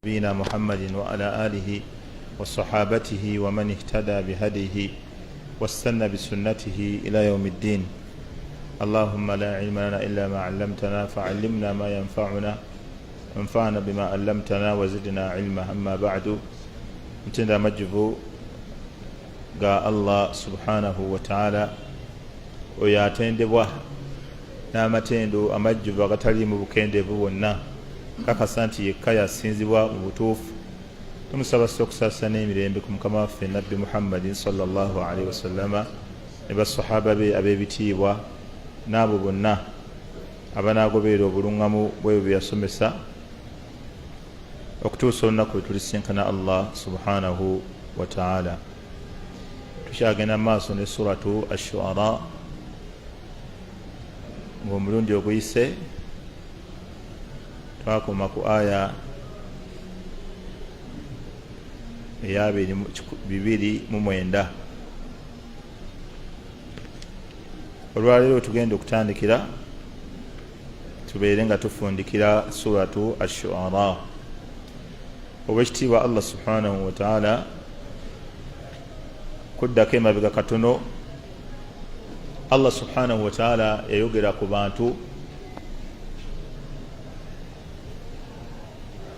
نبينا محمد وعلى آله وصحابته ومن اهتدى بهديه واستنى بسنته إلى يوم الدين. اللهم لا علم لنا إلا ما علمتنا فعلمنا ما ينفعنا وانفعنا بما علمتنا وزدنا علما. أما بعد متنا مجفو قال الله سبحانه وتعالى وياتندبوا n'amatendo amajjuvu agatali mu bukendeevu bwonna kakasa nti yekka yasinzibwa mu butuufu. Tumusaba okusaasa n'emirembe ku mukama waffe nabbi Muhammadin sallallahu alaihi wasallama ne basahaba be ab'ebitiibwa n'abo bonna abanaagoberera obuluŋŋamu bwe bwe yasomesa okutuusa olunaku lwe tulisinkana Allah subhanahu wa ta'ala. Tukyagenda maaso ne suratu ash-Shu'ara ng'omulundi oguyise twakoma ku aya eya 209. Olwaleero tugenda okutandikira tubeere nga tufundikira suratu ash-Shu'ara. Obwekitiibwa Allah subhanahu wa ta'ala kuddako emabega katono Allah subhanahu wa ta'ala yayogera ku bantu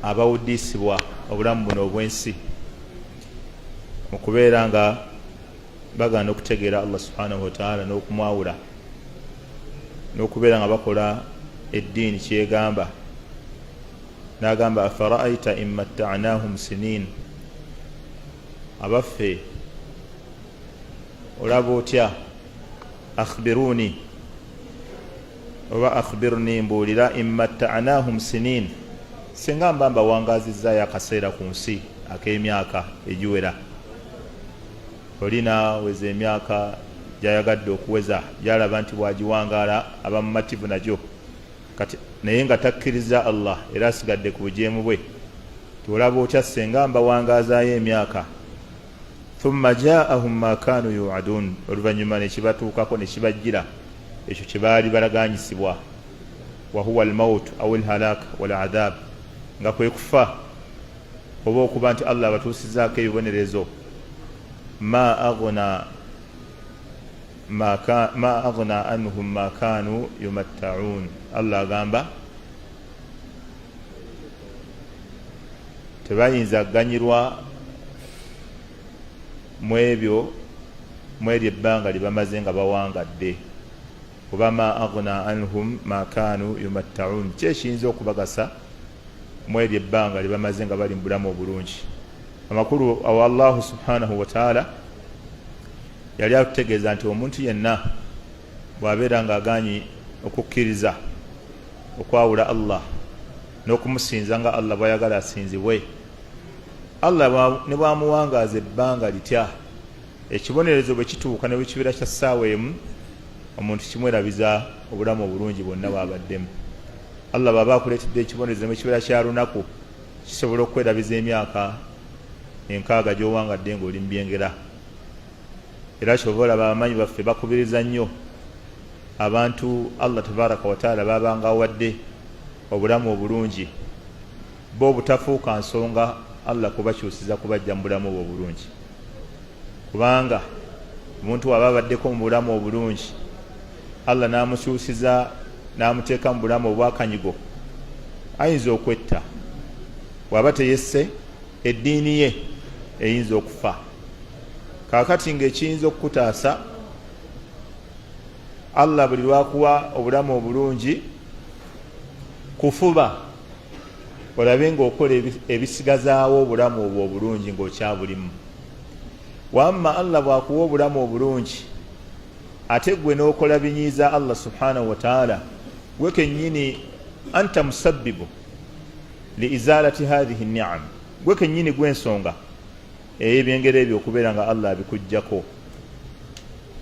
abawuddisibwa obulamu buno obw'ensi mu kubeera nga bagana okutegeera Allah subhanahu wa ta'ala n'okumwawula n'okubeera nga bakola eddiini kyegamba. N'agamba afara'ayta in matta'nahum sinin, abaffe olaba otya, akhbiruni oba akhbirni mbuulira in matta'nahum sinin, singa mba mbawangazizaayo akaseera ku nsi ak'emyaka egiwera. Olina weza emyaka gyayagadde okuweza gyalaba nti bwagiwangaala aba mumativu nagyo kati naye nga takkiriza Allah era asigadde ku bujeemu bwe. Tolaba otya singa mbawangazaayo emyaka thumma jaahum ma kanu yu'adun, oluvannyuma ne kibatuukako ne kibajjira ekyo kye baali balaganyisibwa. Wa huwa al-maut aw al-halak wal adhab, nga kwe kufa oba okuba nti Allah abatuusizaako ebibonerezo. ma aghna anhum ma kanu yumatta'un, Allah agamba tebayinza kuganyirwa mu ebyo mweri ebbanga libamaze nga bawangadde. Oba ma aghna anhum ma kanu yumatta'un, kyekiyinza okubagasa mweri ebbanga libamaze nga bali mu bulamu obulungi. Amakulu awo Allah subhanahu wa ta'ala yali atutegeeza nti omuntu yenna bw'abeera nga aganyi okukkiriza okwawula Allah n'okumusinza nga Allah bw'ayagala asinzibwe, Allah ne bwamuwangaaza ebbanga litya, ekibonerezo bwe kituuka ne bwe kibeera kya ssaawa emu, omuntu kimwerabiza obulamu obulungi bwonna bw'abaddemu. Allah bw'aba akuleetedde ekibonerezo ne kibeera kya lunaku, kisobola okwerabiza emyaka 6 gy'owangadde ng'oli mu byengera. Era kyova olaba abamanyi baffe bakubiriza nnyo abantu Allah tabaraka wa taala babanga awadde obulamu obulungi bo obutafuuka nsonga Allah kubakyusiza kubajja mu bulamu obwo obulungi. Kubanga omuntu waba abaddeko mu bulamu obulungi Allah n'amukyusiza n'amuteeka mu bulamu obwakanyigo, ayinza okwetta. Waba teyesse eddiini ye eyinza okufa. Kaakati ng'ekiyinza okukutaasa Allah buli lwakuwa obulamu obulungi kufuba olabe ng'okola ebisigazaawo obulamu obwo obulungi ng'okyabulimu. Wamma Allah bw'akuwa obulamu obulungi ate gwe n'okola binyiiza Allah subhanahu wa ta'ala, gwe kennyini anta musabbibu li izalati hadhihi ni'am, gwe kennyini gw'ensonga ebyengera ebyo okubeera nga Allah abikuggyako.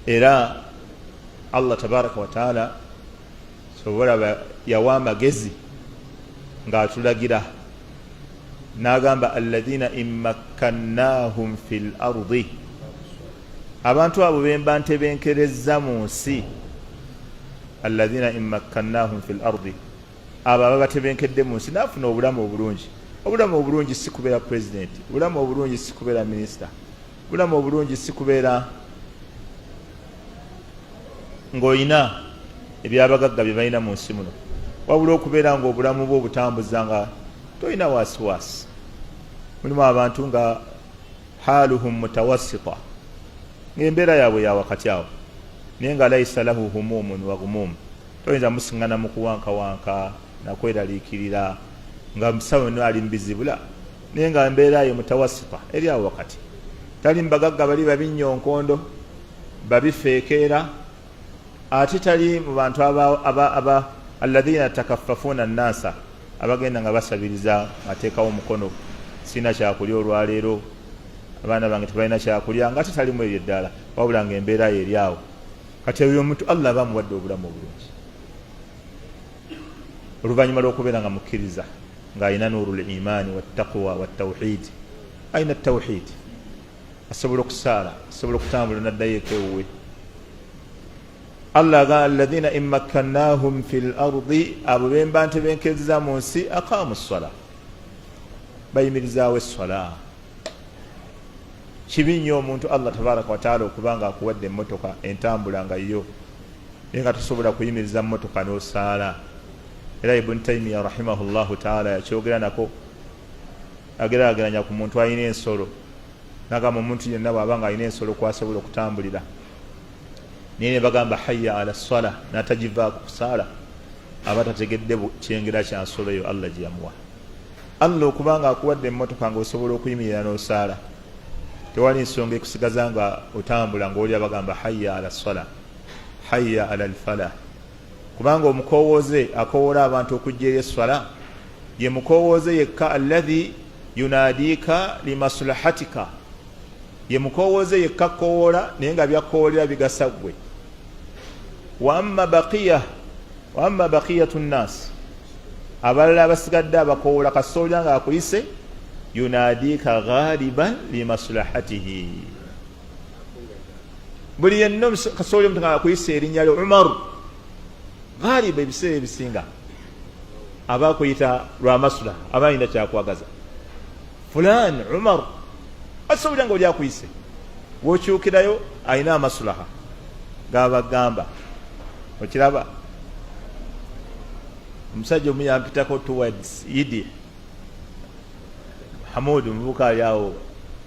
Era Allah tabaraka wa ta'ala sobola yawa amagezi ng'atulagira n'agamba alladhina immakkannahum fil ardi, abantu abo bemba ntebenkerezza mu nsi. Alladhina immakkannahum fil ardi, abo ababatebenkedde mu nsi n'afuna obulamu obulungi. obulamu obulungi si kubeera president, obulamu obulungi si kubeera minisita, obulamu obulungi si kubeera ng'olina ebyabagagga bye balina mu nsi muno, wabula okubeera ng'obulamu bwe obutambuza nga tolina wasiwasi. Mulimu abantu nga haluhum mutawassita, ng'embeera yaabwe ya wakati awo, naye nga laisa lahu humumun wa ghumum, toyinza musiŋŋana mu kuwankawanka nakweraliikirira nga musawo no ali mubizibula, naye nga embeera ye mutawassita eri awo wakati. Tali mbagagga bali babinyonkondo babifeekeera, ate tali mu bantu alladhina takaffafuuna nnaasa, abagenda nga basabiriza ateekawo omukono, sina kyakulya olwaleero, abaana bange tebalina kyakulya, nga ate talimu eryo eddala, wabula nga embeera ye eri awo. Kati oyo omuntu Allah bamuwadde obulamu obulungi, oluvannyuma lw'okubeera nga mukkiriza, ng'alina nuurul imaani wattaqwa wattawhid, alina tawhid, asobola okusaala, asobola okutambula n'addayo eka ewuwe. Allah ga alladhina in makkannahum fil ardi, abo bemba ntebenkezza mu nsi, aqaamu ssala, bayimirizaawo essala. Kibi nnyo omuntu Allah tabaraka wataala okuba nga akuwadde emmotoka entambula nga yo, naye nga tosobola kuyimiriza mmotoka n'osaala. Era Ibn Taymiyyah rahimahullahu taala yakyogera nako, ageraageranya ku muntu alina ensolo, nagamba omuntu yenna bw'aba nga alina ensolo kwasobola okutambulira, naye ne bagamba hayya ala ssala, n'atagivaako kusaala, aba tategedde kyengera kya nsolo eyo Allah gye yamuwa. Allah okuba nga akuwadde emmotoka ng'osobola okuyimirira n'osaala, tewali nsonga ekusigaza nga otambula ng'olya bagamba hayya ala ssala, hayya ala alfalah. Kubanga omukowooze akowoola abantu okujja eri essala ye mukowooze yekka alladhi yunaadiika limaslahatika, ye mukowooze yekka akowoola naye nga byakowoolera bigasa ggwe. Wa amma baqiyatu nnaas, abalala abasigadde abakowoola kasoolya nga akuyise, yunaadiika ghaliban limaslahatihi, buli yenna kasoolya omuntu nga akuyise erinnya lyo Umar, ghaliba ebiseera ebisinga aba akuyita lwa masula, aba alina kyakwagaza. Fulan Umar, asobolera nga oli akuyise, wokyukirayo alina amasulaha gabagamba. Okiraba omusajja omu yampitako towards Idi Hamud, omuvubuka ali awo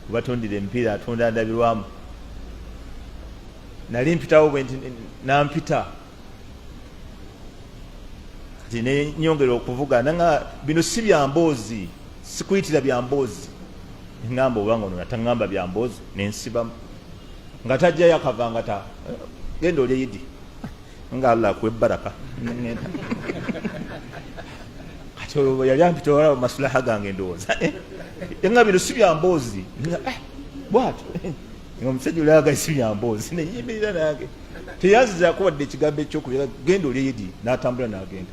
kubatundira emipiira atunda ndabirwamu, nali mpitawo bwe nti nampita kati nenyongera okuvuga nanga bino si byamboozi, sikuyitira byamboozi, ngamba obanga ono natangamba byamboozi nensibamu nga tajjayo akavangata, genda olye Idi nga Allah akuwe baraka. Kati yali ampita wala maslaha gange ndowooza nga bino si byamboozi bwatyo, omusajja olaga si byamboozi neyimirira nange, teyanzizaako wadde ekigambo ekyokubira genda olye Idi, n'atambula n'agenda.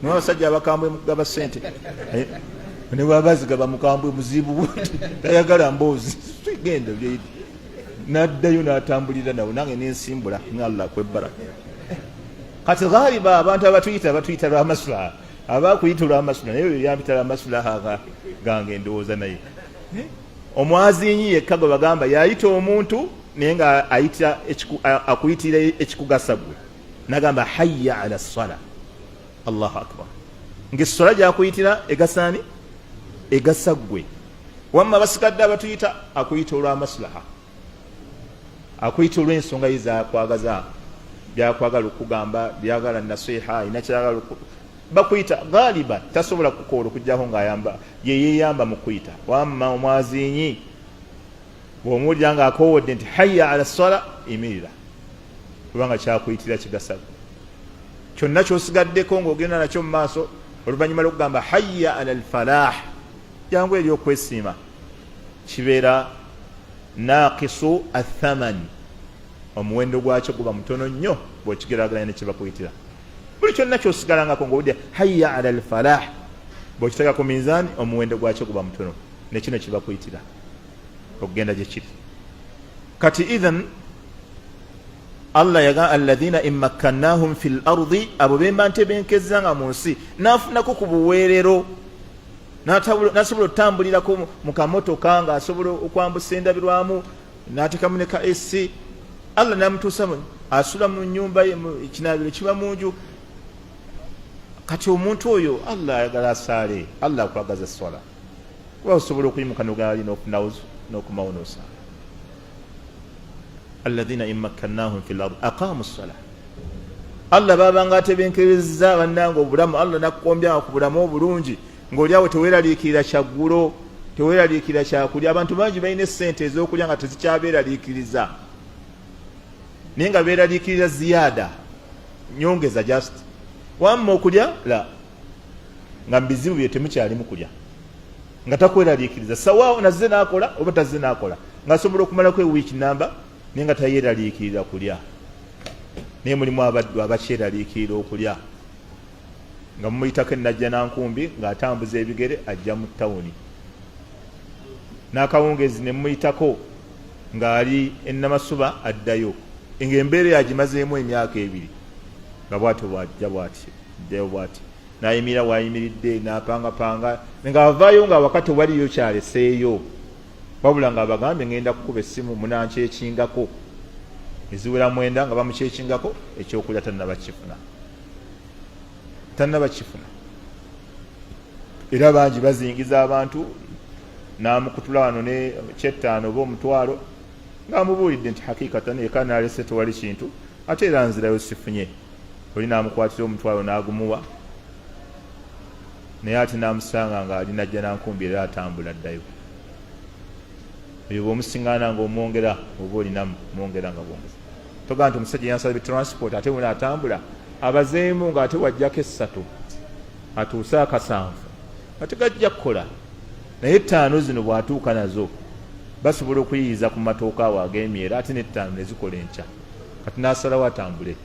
N'abasajja abakambwe mukugaba ssente ne bwabazigaba mukambwe muzibu tayagala mboozi, genda olye Idi, n'addayo n'atambulira nawe, nange nensimbula nga Allah kwebbala. Kati ghaliba abantu abatuyita lwa masulaha, abakuyita lwa masulaha, naye yampita lwa masulaha gange ndowooza naye. Omwazinyi yekka gwe bagamba yayita omuntu naye nga akuyitira ekikugasa gwe, nagamba hayya ala ssala. Allahu akbar, ng'essola gyakuyitira egasaani egasa ggwe. Wamma basigadde abatuyita akuyita olwa maslaha, akuyita olw'ensonga ye zakwagaza, byakwagala okugamba, byagala nasiha, ina kyagala bakuyita ghaliban, tasobola kukoola okujjako ng'ayamba yeyeyamba mu kuyita. Wamma omwazinyi bw'omuwulira ng'akoowodde nti hayya ala ssala, imirira, kubanga kyakuyitira kigasa ggwe. Kyonna kyosigaddeko ng'ogenda nakyo mu maaso, oluvannyuma lw'okugamba hayya ala alfalah, jangu eri okwesiima, kibeera naqisu athaman, omuwendo gwakyo guba mutono nnyo bw'okigeraageranya ne kye bakuyitira. Buli kyonna kyosigalangako ng'owulira hayya ala alfalah, bw'okiteeka ku minzaani omuwendo gwakyo guba mutono, ne kino kye bakuyitira okugenda gye kiri. Kati idhan Allah yaga alladhina in makkannahum fil ardi, abo bemba ntebenkezza nga mu nsi, nafunako ku buweerero nasobola otambulirako mu kamotoka nga asobola okwambusa endabirwamu n'atekamu ne ka esi. Allah namutuusa asula mu nyumba ye, ekinabiro kiba munju. Kati omuntu oyo Allah ayagala asaale, Allah akwagaza swala kuba osobola okuyimuka nogaali n'okunawuzu n'okumawo n'osaala. Alladhina in makkannahum fil ard aqamu ssala. Allah babanga atebenkereza bannange obulamu, Allah nakkombya ku bulamu obulungi ng'oli awo teweeraliikirira kyaggulo, teweeraliikirira kyakulya. Abantu bangi balina essente ez'okulya nga tezikyabeeraliikiriza, naye nga beeraliikirira ziyaada, nyongeza just wamma okulya la nga mubizibu bye temukyalimu kulya, nga takweraliikiriza sawaawo nazze n'akola oba tazze n'akola, ng'asobola okumalako ewiiki namba naye nga tayeeraliikirira kulya. Naye mulimu abaddu abakyeraliikirira okulya, nga mumuyitako enajja nankumbi ng'atambuza ebigere ajja mu tawuni, n'akawungezi ne mumuyitako ng'ali ennamasuba addayo, ng'embeera yagimazeemu emyaka 2 nga bwatyo bwajja bwati ddeyo bwati n'ayimirira wayimiridde n'apangapanga ng'avaayo nga wakati waliyo kyaleseeyo, wabula ng'abagambye ngenda kukuba essimu munankyekingako eziwera 9 nga bamukyekingako ekyokulya tannabakifuna. Era bangi bazingiza abantu, n'amukutula wano ne ky'ettaano oba omutwalo ng'amubuulidde nti hakikatan eka nalese tewali kintu, ate era nzirayo sifunye. Oli n'amukwatira omutwalo n'agumuwa, naye ate n'amusanga ng'ali najja nankumbi era atambula ddayo. Ebyo bw'omusiŋŋaana ng'omwongera oba olinamu mwongera nga bwongeza. Togaa nti omusajja yansabye transport ate wena atambula abazeemu ng'ate wajjako 3 atuuse 7 ate gajja kukola, naye 5 zino bw'atuuka nazo basobola okuyiyiza ku matooka awo ag'emyera ate ne5 ne zikola enkya, kati n'asalawo atambule.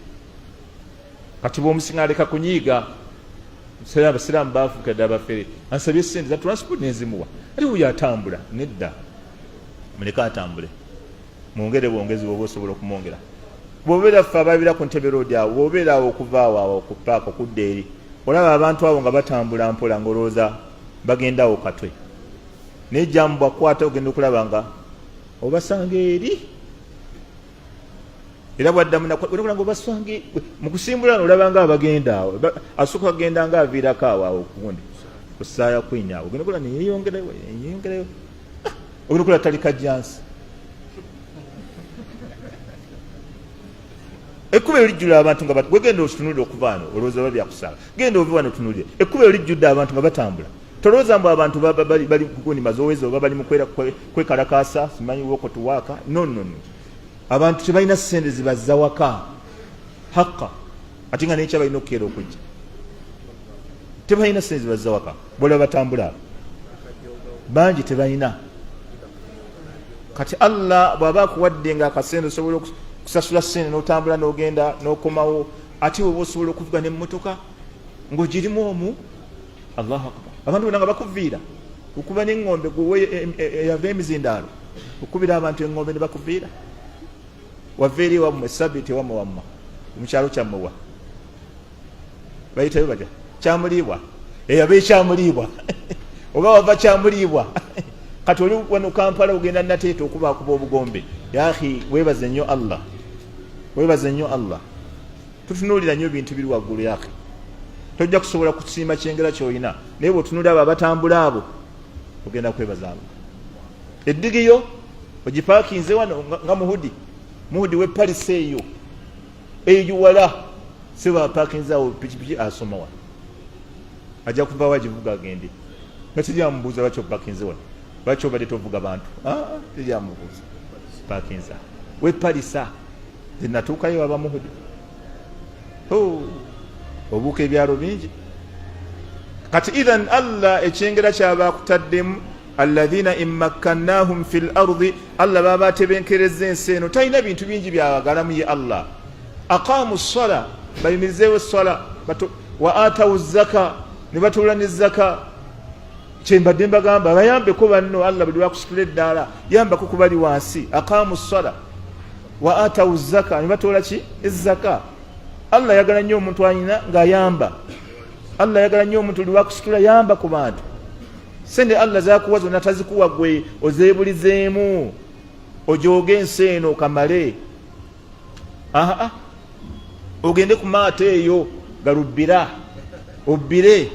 Kati bw'omusiŋŋaana leka kunyiiga, abasiraamu baafuuka dda abafere, ansabye sente za transport nezimuwa, ate wuyo atambula. Nedda, muleke atambule, mwongere bwongezi bwoba osobola okumwongera. Bw'obeera ffe ababira ku Ntebe Road awo, bw'obeera awo okuva awo ku paaka okudda eri, olaba abantu abo nga batambula mpola ng'olowooza bagenda awo Katwe, naye jjamu bwakwata ogenda okulaba nga obasanga eri, era bwaddamu nakulabula nga obasanga mu kusimbula olaba nga abagenda awo, asooka agenda nga aviirako awo okundi ku ssaaya Queen awo, ogenda okulaba neyeeyongerayo ogenda okulaba tali kajjansi. Ekkubo elijjula abantu nga wegenda otunulira okuva wano olowooza oba byakusala, genda ove wano otunulire, ekkubo elijjudde abantu nga batambula, tolowooza mbu abantu bali kukuni mazowezi oba bali mu kwekalakaasa simanyi wokotuwaaka. No, abantu tebalina ssente zibazza waka hakka, ate nga nekya balina okukeera okujja, tebalina ssente zibazza waka. Bolaba batambula bangi tebalina. Kati Allah bw'aba akuwadde nga akasente osobola kusasula ssente n'otambula n'ogenda n'okomawo, ate oba osobola okuvuga n'emmotoka ng'ogirimu omu. Allahu akbar. Abantu bonna nga bakuviira okuba n'eŋŋombe gwe yava emizindaalo okubira abantu eŋŋombe ne bakuviira. Wava eri wammwe Sabiti wammwe wamma mu kyalo kyammwe wa bayitayo batya kyamuliibwa, eyava ekyamuliibwa oba wava kyamuliibwa. Kati oli wano Kampala ogenda nateeta okubaakuba obugombe. Yaahi, weebaze nnyo Allah, weebaze nnyo Allah. Tutunuulira nnyo ebintu biri waggulu yaahi, tojja kusobola kusiima kyengera ky'olina, naye bw'otunuulira abo abatambula abo ogenda kwebaza abo. Eddigiyo ogipaakinze wano nga muhudi w'epalisa eyo wala si bapaakinze awo pikipiki asoma wano, ajja kuva wagivuga agende, nga tejyamubuuza lwaki opaakinze wano, lwaki obadde tovuga bantu, tejyamubuuza paakinza w'epalisa. Zinatuukayo aba muhudi obuuka ebyalo bingi. Kati idhan Allah ekyengera kyaba akutaddemu alladhina immakkannahum fil ardi, Allah baba atebenkereza ensi eno, talina bintu bingi byawagalamu ye Allah. Aqamu ssala, bayimirizeewo essala, wa atawu zaka, ne batuula ne zaka. Kyembadde mbagamba bayambeko banno, Allah buli lwakusitula eddaala yambako ku bali wansi. Aqamu ssala wa atawu zaka, ne batoola ki? Ezzaka. Allah yagala nnyo omuntu alina ng'ayamba. Allah yagala nnyo omuntu lwakusitula yamba ku bantu. sente Allah zakuwa zonna tazikuwa gwe ozeebulizeemu ojooge ensi eno kamale. Ogende ku maato eyo galubbira obbire.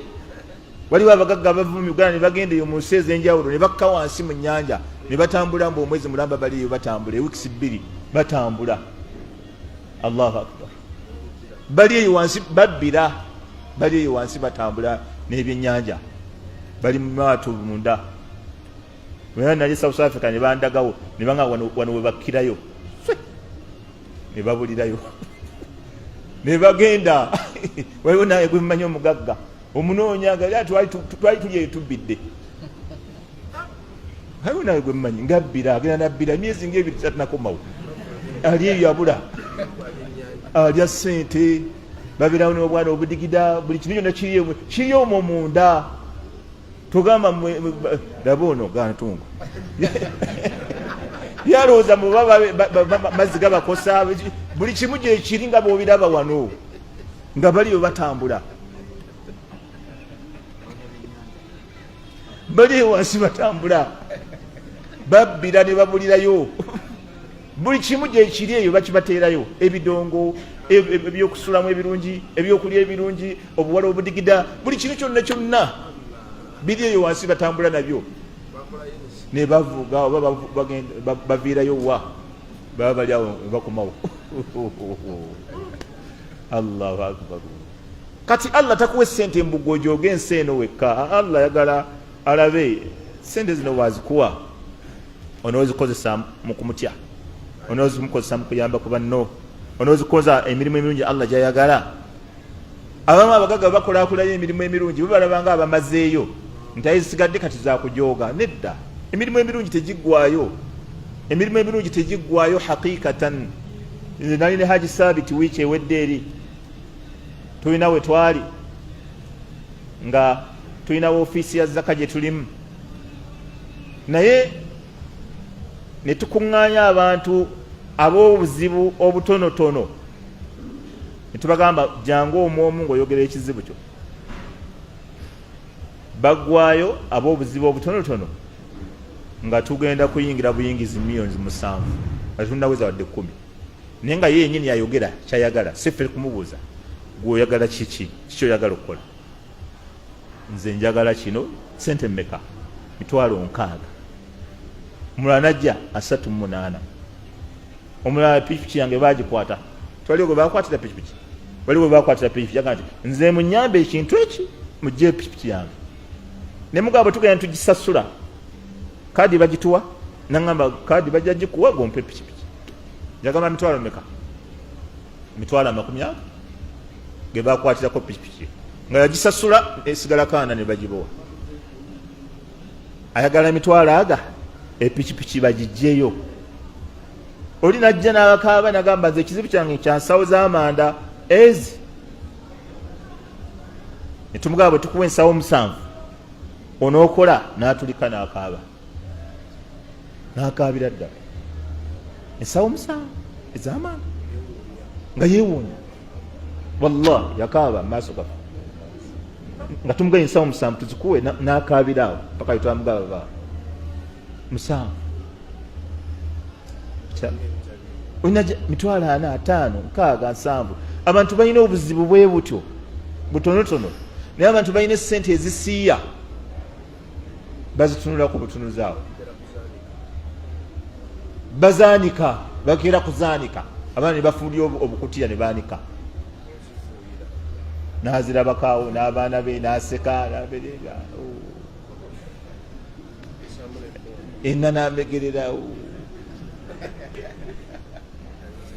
Waliwo abagagga abava mu Uganda ne bagenda eyo mu nsi ez'enjawulo ne bakka wansi mu nnyanja ne batambula mbu omwezi mulamba baliyo batambula wiikisi 2 batambula. Allahu akbar. Bali eyo wansi babbira, bali eyo wansi batambula n'ebyennyanja bali mu maato munda. Wena nali South Africa ne bandagawo ne banga wano we bakkirayo ne babulirayo ne bagenda. Waliwo naye gwe mmanyi omugagga omunoonya gali twali tuli eyo tubbidde. Waliwo naye gwe mmanyi ngabbira agenda nabbira emyezi ng'ebiri tatnakomawo ali eyo abula alya ssente babeerawo n'obwana obudigida buli kintu kyonna kiri omwo munda. Tugamba laba ono gantungo yalowooza muba mazzi gabakosa buli kimu gyekiri nga bw'obiraba wano nga baliyo batambula. Baliyo wansi batambula babbira ne babulirayo buli kimu gyekiri eyo bakibateerayo. Ebidongo ebyokusulamu ebirungi, ebyokulya ebirungi, obuwala obudigida, buli kintu kyonna kyonna biri eyo wansi batambula nabyo ne bavuga oba baviirayo wa baba bali awo bakomawo. Allahu akbar. Kati Allah takuwa sente mbugo ojooge ensi eno wekka. Allah yagala alabe sente zino wazikuwa onoozikozesa mu kumutya, onoozimukozesa mu kuyamba ku banno, onoozikoza emirimu emirungi Allah gyayagala. Abamu abagagga bakulakulayo emirimu emirungi babalabanga abamazeeyo nti ayisigadde kati zakujooga. Nedda, emirimu emirungi tegiggwayo, emirimu emirungi tegiggwayo haqiqatan. Nze nali ne Haji Sabiti wiiki ewedde eri tulina we twali nga tulina ofiisi ya zaka gye tulimu, naye ne tukuŋŋaanya abantu ab'obuzibu obutonotono ne tubagamba jangu omwomu ng'oyogera ekizibu kyo. Baggwayo ab'obuzibu obutonotono nga tugenda kuyingira buyingizi millions 7 nga tunaweza wadde 10, naye nga ye yennyini yayogera kyayagala, si ffe kumubuuza gweoyagala kiki oyagala okukola. Nze njagala kino, sente mmeka? 60,000. Omulala najja 38. Omulala pikipiki yange bagikwata, twaliwo gwe bakwatira pikipiki, waliwo gwe bakwatira pikipiki, yaga nti nze munyambe ekintu eki mugye pikipiki yange. Ne mugamba tugenda tugisasula, kadi bagituwa, nangamba kadi bajja gikuwa gompe pikipiki. Njagamba 30,000 mmeka? 50,000 ge bakwatirako pikipiki nga yagisasula esigala kaana ne bagibowa. Ayagala 30,000 epikipiki bagijjeyo. Oli najja n'akaaba nagamba nze ekizibu kyange kyansawo z'amanda ezi. Ne tumugamba bwe tukuwa ensawo 7 onookola, n'atulika n'akaaba, n'akaabira ddala ensawo 7 ez'amanda nga yeewuunya. Wallahi yakaaba maaso gafe nga tumugaye ensawo 7 tuzikuwe, n'akaabiraawo paka yetwamugaba 7 olina 40, 50, 60, 7. Abantu balina obuzibu bwe butyo butonotono, naye abantu balina essente ezisiiya bazitunulako butunuzaawo, bazaanika, bakeera kuzaanika. Abaana ne bafuulya obukutiya ne baanika, n'azirabakaawo n'abaana be n'aseka n'abeerera enna n'amegererawo.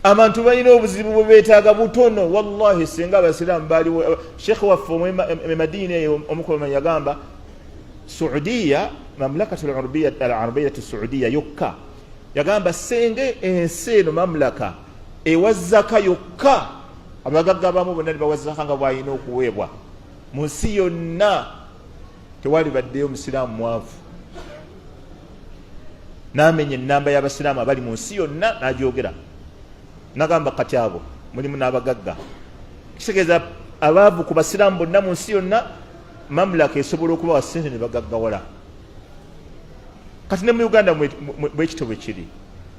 Abantu balina obuzibu bwe beetaaga butono. Wallahi singa abasiraamu baaliwo, Sheikh waffe Madiina eyo omukuluma yagamba Saudiya, mamlakatu al-Arabiyyatu Saudiya yokka, yagamba senge ensi eno mamlaka ewazzaka yokka, abagagga abamu bonna ne bawazzaka nga bwalina okuweebwa. Mu nsi yonna tewali baddeyo musiraamu mwavu n'amenya ennamba y'abasiraamu abali mu nsi yonna n'agyogera. Nagamba kati abo mulimu n'abagagga, kitegeeza abaavu ku basiraamu bonna mu nsi yonna mamlaka esobola okubawa ssente ne bagaggawala. kati ne mu Uganda bwekitobe kiri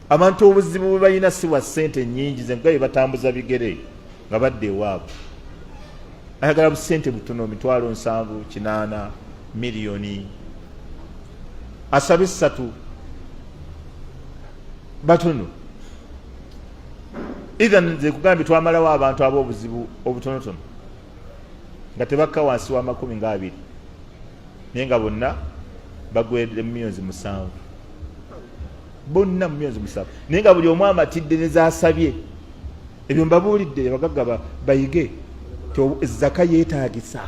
abantu obuzibu bwe balina si wa ssente nnyingi zengaye batambuza bigere nga badde ewaabwe ayagala busente butono 7,000 8 miliyoni asaba 3 batono idhan nze kugambye twamalawo abantu ab'obuzibu obutonotono nga tebakka wansi wa 20 naye nga bonna bagwedde mu myezi 7 bonna mu myezi 7 naye nga buli omu amatidde ne zaasabye ebyo mbabuulidde abagagga bayige zaka yeetaagisa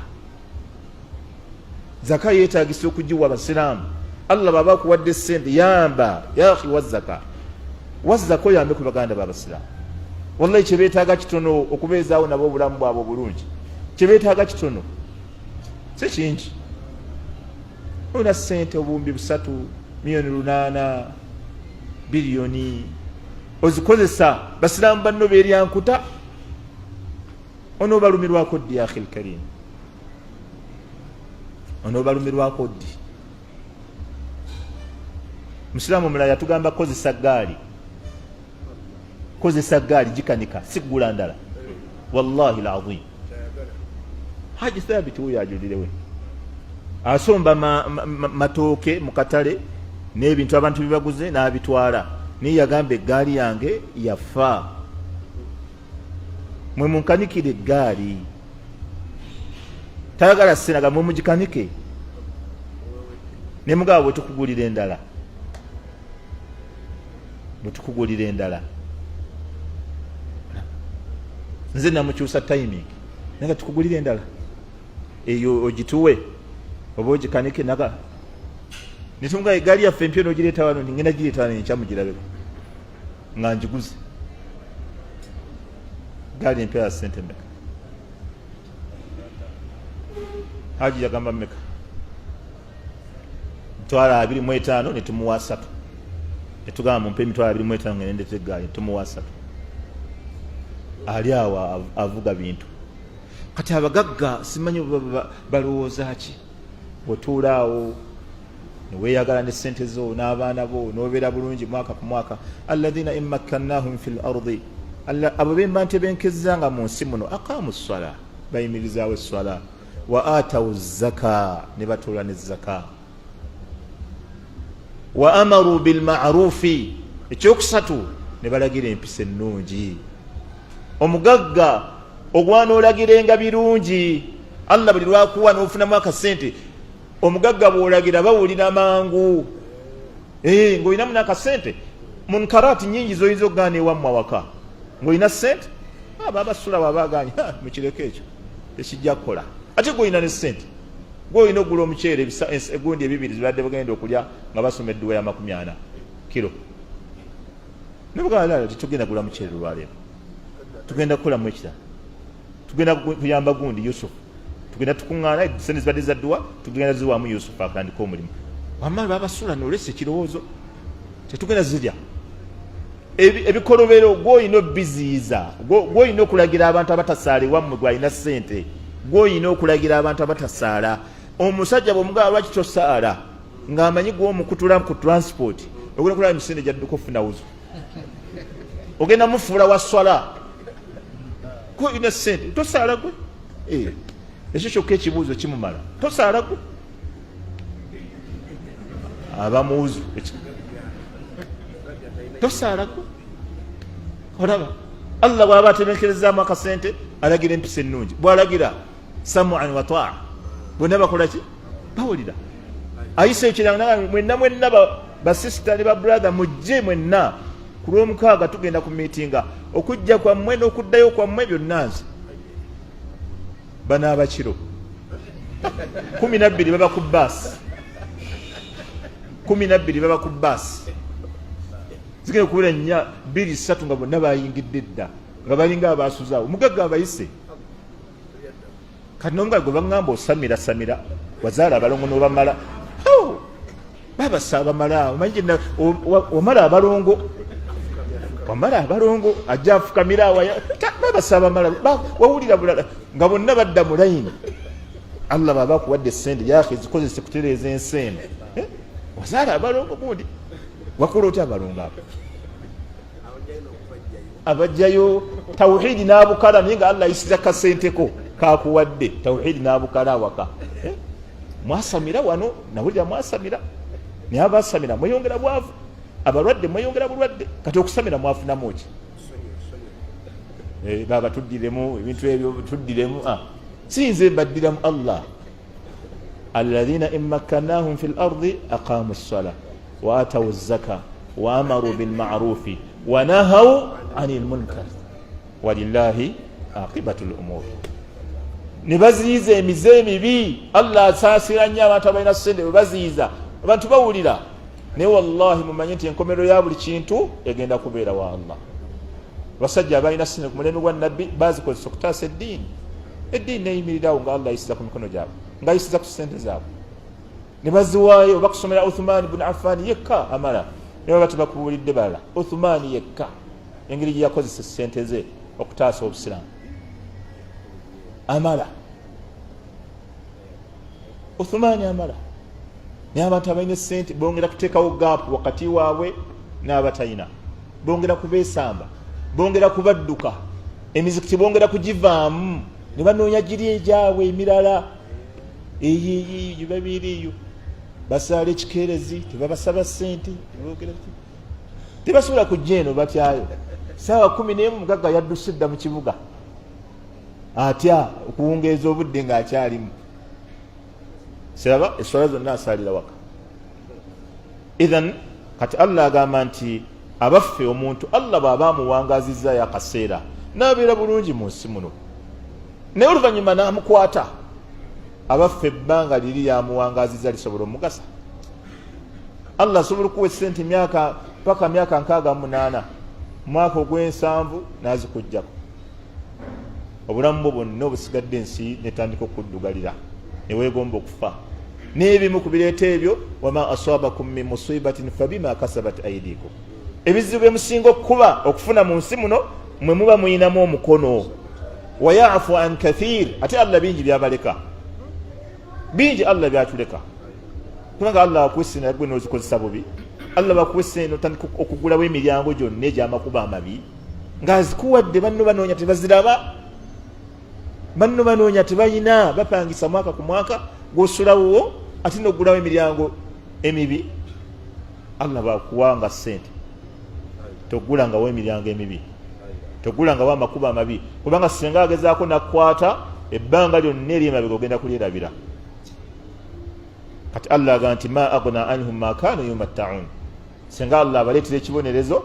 zaka yeetaagisa okugiwa abasiraamu allah baba kuwadde ssente yamba yaakhi wazzaka oyambe ku baganda b'abasiraamu wallahi kyebeetaaga kitono okubeezaawo nabo obulamu bwabwe obulungi kyebeetaaga kitono si kingi olina ssente obuwumbi 3 miliyoni 8 biliyoni ozikozesa basiraamu banno beeryankuta onoobalumirwako ddi ya akhil karim onoobalumirwako ddi musiraamu omulala yatugamba kozesa gaali gikanika si kugula ndala wallahi alazim haji thabiti huyo ajulirewe asomba matooke mu katale n'ebintu abantu bibaguze n'abitwala niye yagamba eggaali yange yafa mwe munkanikire eggaali tayagala senaga mwe mugikanike ne mugabo bwetukugulira endala nze namukyusa timing naga tukugulira endala eyo ogituwe oba ogikanike naga nitunga eggaali yaffe empya n'ogireeta wano ngenda gireeta wano ekyamugirabeko nga njiguze gaali empya ya ssente mmeka haji yagamba mmeka mitwalo 25 netumuwa 3 netugamba mumpe emitwalo 25 nga nendeta eggaali netumuwa 3 ali awo avuga bintu kati abagagga simanyi balowooza ki bwetuulaawo niweeyagala ne ssente zo n'abaana bo n'obeera bulungi mwaka ku mwaka alladhina in makkannahum fi lardi abo bemba ntebenkezza nga mu nsi muno aqaamu ssala bayimirizaawo essala wa atawu zaka ne batuula ne zaka wa amaru bilmarufi ekyokusatu ne balagira empisa ennungi omugagga ogwana olagirenga birungi allah buli lwakuwa n'ofunamu akasente omugagga bw'olagira bawulira mangu ng'olinamu n'akasente munkarati nyingi zoyinza okugaana ewammwe awaka ng'olina sente babasula wabaganya mukireko ekyo tekijja kukola ate gw'olina ne sente gw'olina okugula omuceere egundi 2 zibadde bagenda okulya nga basoma edduwa ya 40 kilo nebagala tetugenda kugula muceere olwaleero tugenda kukolamu ekirala tugenda kuyamba gundi yusufu tugenda tukuŋŋaana sente zibadde za dduwa tugenda ziwaamu yusufu akatandika omulimu wamala babasula nolesa ekirowoozo tetugenda zirya ebikolobero gw'olina obiziyiza gw'olina okulagira abantu abatasaala ewammwe gwalina ssente gw'olina okulagira abantu abatasaala omusajja bw'omugaba lwaki tosaala ng'amanyi gw'omukutula ku transport ogenda kulaba emisinde gyadduka ofuna wuzo ogenda mufuula wa swala gw'olina ssente tosaala gwe ekyo kyokka ekibuuzo kimumala tosaala gwe abamuuzu tosaala gwe olaba allah bw'aba atebenkerezaamu akasente alagira empisa ennungi bw'alagira samuan wa taa bonna bakola ki bawulira ayisa ekiranga mwenna basisita ne babrother mujje mwenna ku lw'omukaaga tugenda ku miitinga okujja kwammwe n'okuddayo kwammwe byonna nze banaaba kiro 12 baba ku baasi 12 baba ku baasi zigenda okubeera 2-3 nga bonna bayingidde dda nga balinga abaasuzaawo mugagga abayise kati n'omugaga gwe baŋŋamba osamira wazaala abalongo n'obamala babasa abamala omanyi wamala abalongo ajja afukamira babasa abamala wawulira bulala nga bonna badda mu layini allah baba akuwadde essente yake zikozese kutereeza ensende wazaala abalongo gundi wakula otya abalongo abo abajjayo tawhidi n'abukala naye nga Allah ayisiza kasenteko kakuwadde tawhidi n'abukala awaka mwasamira wano nawulira mwasamira naye abasamira mweyongera bwavu abalwadde mweyongera bulwadde kati okusamira mwafunamu ki baba tuddiremu ebintu ebyo tuddiremu sinze baddiramu Allah alladhina in makkannahum fil ardi aqamu as-salah wa atawu az-zakah wa amaru bil ma'rufi wa nahaw 'anil munkar walillahi aqibatul umur. Nibaziyiza emize emibi Allah asaasira nnyo abantu abalina ssente bebaziyiza abantu bawulira naye wallahi mumanye nti enkomero ya buli kintu egenda kubeera wa Allah. Basajja abalina ssente ku mulembe gwa nabbi bazikozesa okutaasa eddiini neyimirirawo nga Allah ayisiza ku mikono gyabwe nga ayisiza ku ssente zaabwe ne baziwaayo oba kusomera Uthman ibn Affan yekka amala ne baba tebakubuulidde balala Uthman yekka engeri gye yakozesa ssente ze okutaasa obusiraamu amala Uthman amala naye abantu abalina ssente bongera kuteekawo gaapu wakati waabwe n'abatayina bongera kubeesamba bongera kubadduka emizikiti bongera kugivaamu ne banoonya giri egyabwe emirala eyiyo babiriyo basaala ekikeerezi tebabasaba ssente tebasobola kujja eno batyayo saawa 11 mugagga yadduse dda mu kibuga atya okuwungeeza obudde ng'akyalimu siraba eswala zonna asaalira waka. Idhan kati Allah agamba nti abaffe omuntu Allah bw'aba amuwangazizzayo akaseera n'abeera bulungi mu nsi muno naye oluvannyuma n'amukwata abaffe ebbanga liri yamuwangazizza lisobola omugasa. Allah asobola okuwa essente myaka paka myaka 68 mwaka ogw'7 n'azikuggyako obulamu bwo bwonna obusigadde ensi netandika okuddugalira neweegomba okufa n'ebimu ku bireeta ebyo wama asabakum min musibatin fabima kasabat aydikum ebizibu emusinga okukuba okufuna mu nsi muno mwe muba muyinamu omukono wayafu an kathir ate Allah bingi byabaleka bingi Allah byatuleka kubanga Allah akwesina gwe n'ozikozesa bubi Allah bakwesina otandika okugulawo emiryango gyonna egy'amakuba amabi ng'azikuwadde banno banoonya tebaziraba banno banoonya tebayina bapangisa mwaka ku mwaka gw'osulawo ate n'ogulawo emiryango emibi. Allah bakuwanga ssente togulangawo emiryango emibi togulangawo amakuba amabi kubanga singa agezaako nakukwata ebbanga lyonna ery'emabega ogenda kulyerabira. Kati Allah agamba nti ma aghna anhum ma kanu yumatta'un singa Allah abaleetera ekibonerezo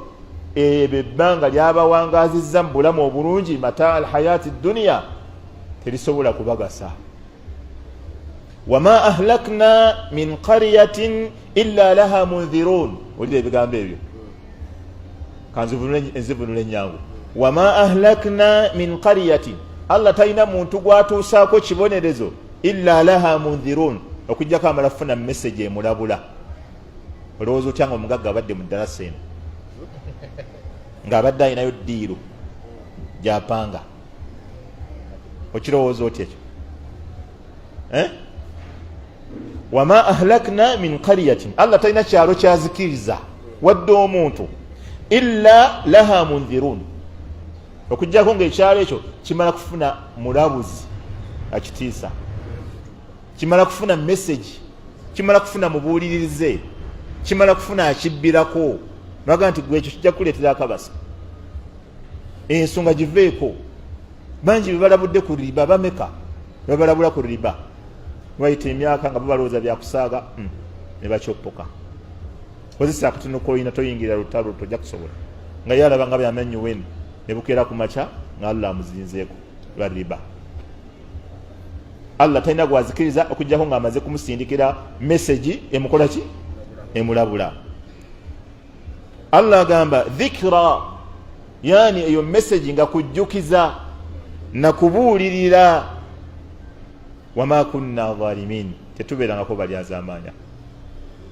ebyo ebbanga lyabawangazizza mu bulamu obulungi mata alhayati dunya terisobola kubagasa. wama ahlakna min qaryatin illa laha munzirun olira ebigambo ebyo kanzivunula ennyangu wama ahlakna min qaryatin Allah talina muntu gwatuusaako kibonerezo illa laha munzirun okujjako amala funa message emulabula. Olowooza otya nga omugagga abadde mu ddalasa eno ng'abadde ayinayo ddiiro gy'apanga okirowooza otya ekyo wama ahlakna min qaryatin Allah talina kyalo kyazikiriza wadde omuntu illa laha munzirun okujjako ng'ekyalo ekyo kimala kufuna mulabuzi akitiisa kimala kufuna message kimala kufuna mubuuliririze kimala kufuna akibbirako naga nti gwe ekyo kijja kuleetera akabasa ensonga giveeko. Bangi bebalabudde ku riba bameka bebalabula ku riba bayita emyaka nga babalowooza byakusaaga ne bakyoppoka kozesa akatono koyina toyingira lutalo tojja kusobola nga yalaba nga byamenyu wenu ne bukeera ku makya nga Allah amuzinzeeko lwa riba. Allah talina gwazikiriza okujjako ng'amaze kumusindikira message emukola ki emulabula. Allah agamba dhikra yani eyo message nga kujjukiza na kubuulirira wama kunna zalimin tetubeerangako balyazaamaanya.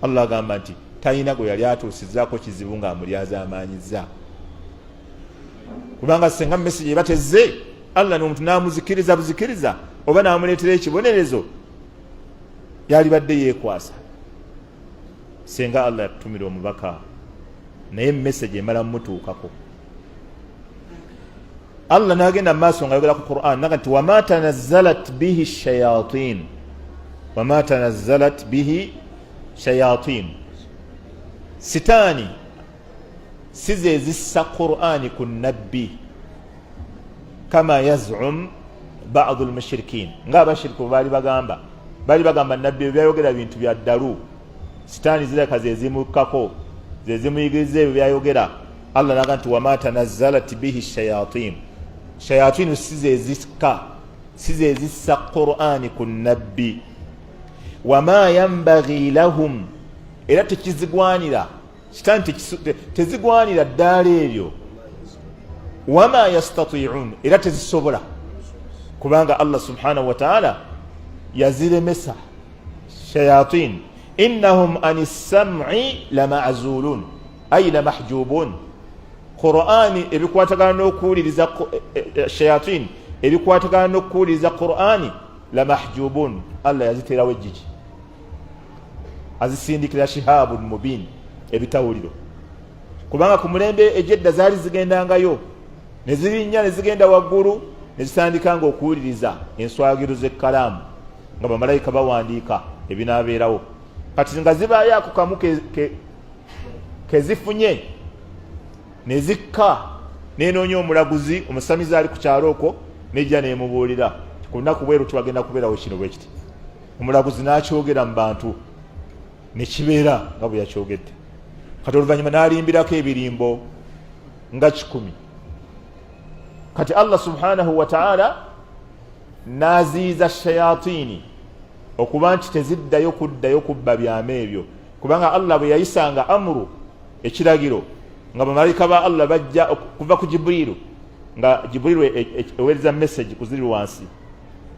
Allah agamba nti talina gwe yali atuusizaako kizibu ng'amulyazaamaanyizza kubanga senga message ebatezze Allah n'omuntu n'amuzikiriza buzikiriza oba n'amuleetera ekibonerezo yalibadde yeekwasa senga Allah yatumira omubaka naye message emala mutuukako. Allah nagenda maaso nga yogera ku Qur'an naga nti wama tanazzalat bihi shayatin, wama tanazzalat bihi shayatin, sitaani size zissa Qur'ani ku nabbi kama yaz'um ba'd al-mushrikin, nga abashiriku bali bagamba nabbi byayogera bintu bya ddalu, sitaani zireka zezimukako zezimuyigiriza ebyo byayogera. Allah naga nti wama tanazzalat bihi shayatin, shayatin size zissa Qur'ani ku nabbi, wama yanbaghi lahum, era tekizigwanira sitaani tezigwanira ddaala eryo, wama yastati'un, era tezisobola, kubanga Allah subhanahu wa ta'ala yaziremesa shayatin. Innahum anis sam'i lama'zulun ay lamahjubun, Qur'ani ebikwatagana n'okuwuliriza shayatin ebikwatagana n'okuwuliriza Qur'ani lamahjubun, Allah yaziterawo ejjiji, azisindikira shihabun mubin, ebitawuliro. Kubanga ku mulembe ejjedda zaali zigendangayo ne zirinnya ne zigenda waggulu ne zitandikanga okuwuliriza enswagiro z'ekkalaamu nga bamalayika bawandiika ebinaabeerawo. Kati nga zibaayo ako kamu kezifunye ne zikka nenoonya omulaguzi, omusamizi ali ku kyalo okwo nejja nemubuulira ku lunaku bweru tubagenda kubeerawo kino bwe kiti. Omulaguzi n'akyogera mu bantu ne kibeera nga bwe yakyogedde. Kati oluvannyuma n'alimbirako ebirimbo nga 100. Kati Allah subhanahu wa ta'ala n'aziiza shayatini okuba nti teziddayo kuddayo kubba byama ebyo, kubanga Allah bwe yayisanga amuru ekiragiro nga bamalayika ba Allah bajja kuva ku Jibrilu, nga Jibrilu eweereza message kuziri wansi,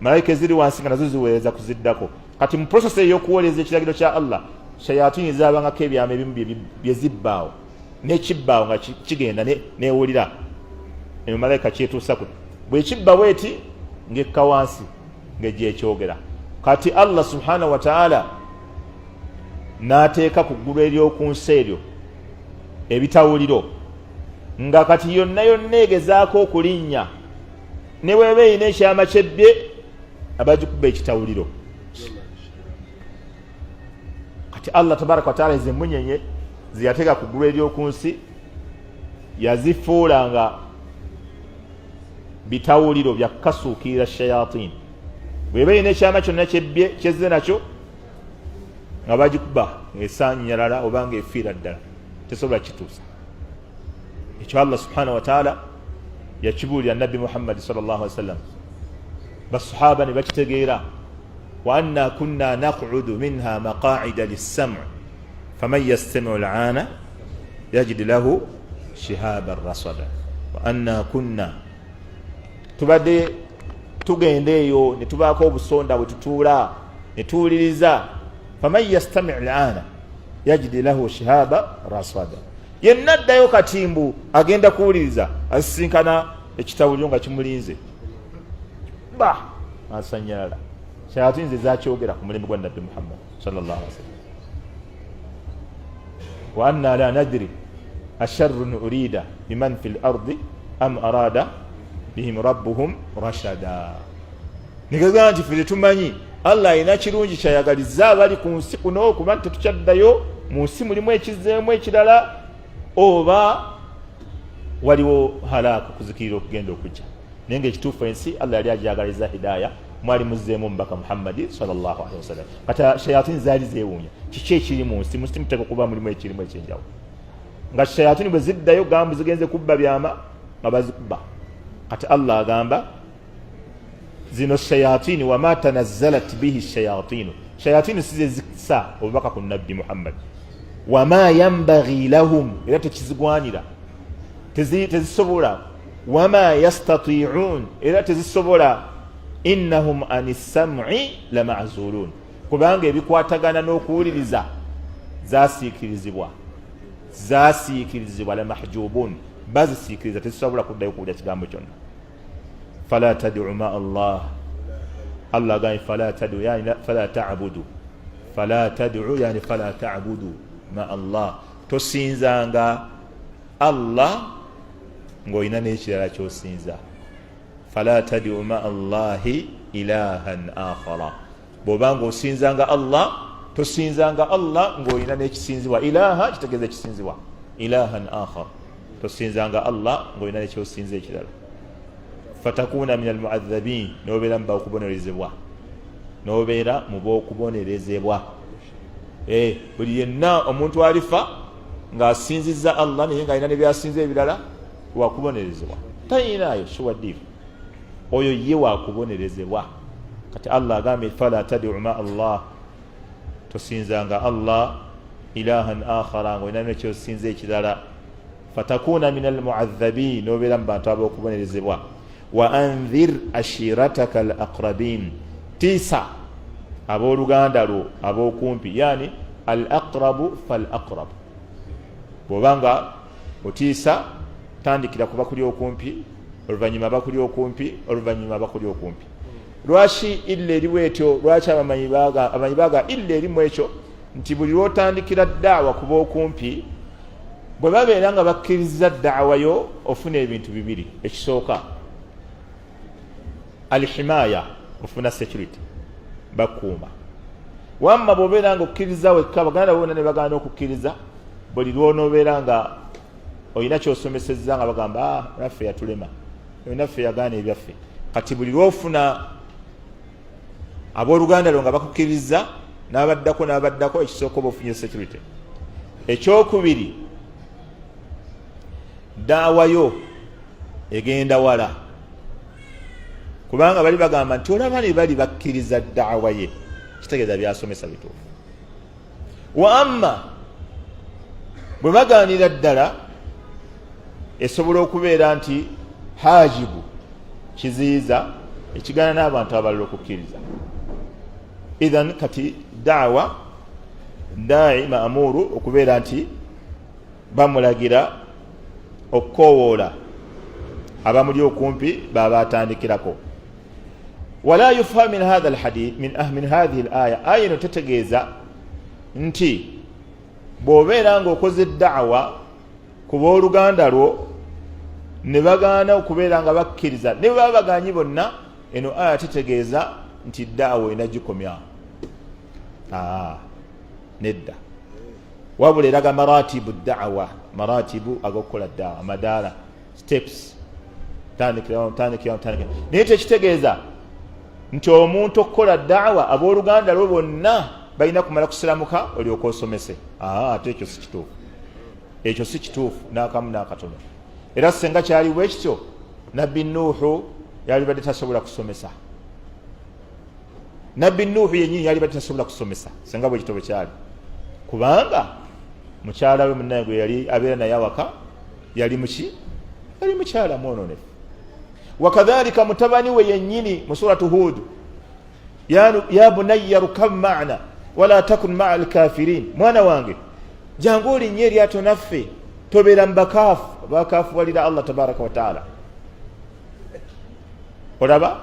malayika eziri wansi nga nazo ziweereza kuziddako. Kati mu process ey'okuweereza ekiragiro kya Allah, shayatini zaabangako ebyama ebimu byezibbaawo n'ekibbaawo nga kigenda newulira malayika kyetuusaku, bwe kibba bweti ng'ekka wansi ng'ejja ekyogera. Kati Allah subhanahu wa ta'ala n'ateeka ku ggulu ery'oku nsi eryo ebitawuliro, nga kati yonna egezaako okulinnya ne bw'eba erina ekyama kyebbye abagikuba ekitawuliro. Kati Allah tabaraka wa ta'ala ezo emunyenye ziyateeka ku ggulu ery'oku nsi yazifuula nga bitawuliro byakasuukirira shayatin. Bw'eba erina ekyama kyonna kyebbye kyezze nakyo nga bagikuba ng'esaanyalala oba ng'efiira ddala, tesobola kituusa. Ekyo Allah subhanahu wa ta'ala yakibuulira Nabbi Muhammad sallallahu alaihi wasallam, basahaba ne bakitegeera. Wa anna kunna naq'udu minha maqa'ida lis-sam' faman yastami'u al-'ana yajid lahu shihaban rasada. Wa anna kunna, tubadde tugenda eyo ne tubaako obusonda bwe tutuula ne tuwuliriza. Faman yastami' al-'ana yajid lahu shihaba rasada, yenna addayo katimbu agenda kuwuliriza asisinkana ekitawuliro nga kimulinze asanyalala. Shayatin ze zakyogera ku mulembe gwa Nabbi Muhammad sallallahu alaihi wasallam. Wa anna la nadri asharrun urida biman fil ardi am arada bihim rabbuhum rashada. Nigagamba nti ffe tumanyi Allah alina kirungi kyayagaliza abali ku nsi kuno, kuba nti tetukyaddayo mu nsi mulimu ekizzeemu ekirala oba waliwo halaka kuzikirira okugenda okujja. Naye ng'ekituufu ensi Allah yali agyagaliza hidaya, mwali muzzeemu omubaka Muhammadi sallallahu alaihi wasallam. Kati shayatini zaali zeewuunya kiki ekiri mu nsi, mu nsi muteeka kuba mulimu ekirimu ekyenjawulo. Nga shayatini bwe ziddayo gambu zigenze kubba byama nga bazikuba. Kati Allah agamba zino shayatini wama tanazzalat bihi shayatinu, shayatini size zikisa obubaka ku Nabbi Muhammad. Wama yanbaghi lahum, era tekizigwanira tezisobola. Wama yastati'un, era tezisobola. Innahum anis sam'i lama'zulun, kubanga ebikwatagana n'okuwuliriza zaasiikirizibwa lamahjubun, bazisiikiriza tezisobola kuddayo kuwulira kigambo kyonna. Fala tad'u ma Allah, Allah gani fala tad'u yani fala ta'budu, fala tad'u yani fala ta'budu, ma Allah, tosinzanga Allah ng'olina n'ekirala ky'osinza. Fala tad'u ma Allahi ilahan akhara, bw'oba ng'osinzanga Allah tosinzanga Allah ng'olina n'ekisinzibwa. Ilaha kitegeeza ekisinzibwa, ilahan akhar, tosinzanga Allah ng'olina n'ekyosinza ekirala. Fatakuna min almu'adhabin, n'obeera mu b'okubonerezebwa, n'obeera mu b'okubonerezebwa. Buli yenna omuntu alifa ng'asinzizza Allah naye ng'alina nebyasinza ebirala wakubonerezebwa, tayinaayo shuwaddifu, oyo ye wakubonerezebwa. Kati Allah agambye fala tad'u ma Allah, tosinzanga Allah ilahan akhara ng'olina n'ekyosinza ekirala. Fatakuna min almu'adhabin, n'obeera mu bantu ab'okubonerezebwa. Wa anzir ashirataka al aqrabin, tiisa abooluganda lwo ab'okumpi, yani al aqrabu fal aqrab. Bw'obanga otiisa tandikira ku bakuli okumpi, oluvannyuma bakuli okumpi, oluvannyuma bakuli okumpi. Lwaki illa eriwo etyo? Lwaki abamanyi baaga illa erimu ekyo nti buli lwotandikira daawa ku b'okumpi, bwe babeera nga bakkiriza daawayo ofuna ebintu bibiri. Ekisooka alhimaya, ofuna security, bakuuma. Wamma bw'obeera nga okkiriza wekka, baganda bonna ne bagaana okukkiriza, buli lwonoobeera nga olina kyosomesezza nga bagamba naffe yatulema, naffe yagaana ebyaffe. Kati buli lwofuna abooluganda lwo nga bakukkiriza n'abaddako, ekisooka oba ofunye security. Ekyokubiri, daawayo egenda wala, kubanga bali bagamba nti olaba ne bali bakkiriza daawa ye, kitegeeza byasomesa bituufu. Wa amma bwe bagaanira ddala, esobola okubeera nti hajibu, kiziyiza ekigaana n'abantu abalala okukkiriza. Idhan kati daawa daa'i ma'muru okubeera nti bamulagira okukoowoola abamuli okumpi baba atandikirako. Wala yufham min hadha alhadith min hadhihi alaya, aya eno tetegeeza nti bw'obeera ng'okoze daawa ku booluganda lwo ne bagaana okubeera nga bakkiriza, ne baba baganyi bonna, eno aya tetegeeza nti daawa enagikomya. Nedda, wabula eraga maratibu daawa, maratibu ag'okukola daawa, madaala, steps, tandikirawo. Naye tekitegeeza nti omuntu okukola daawa abooluganda lwo bonna balina kumala kusiramuka olyoka osomese. Ate ekyo si kituufu, ekyo si kituufu n'akamu n'akatono. Era senga kyali bwe kityo, nabbi Nuuhu yalibadde tasobola kusomesa. Nabbi Nuuhu yennyini yalibadde tasobola kusomesa senga bwe kitobo kyali, kubanga mukyala we munnaye gwe yali abeera naye awaka yali muki? Yali mukyala mwononefu. Wakadhalika mutabani we yennyini mu suratu Hud, ya bunayya rukab ma'ana wala takun ma'a alkafirin, mwana wange jangu olinnye eryato naffe, tobeera mu bakaafu walira Allah tabaraka wa taala. Olaba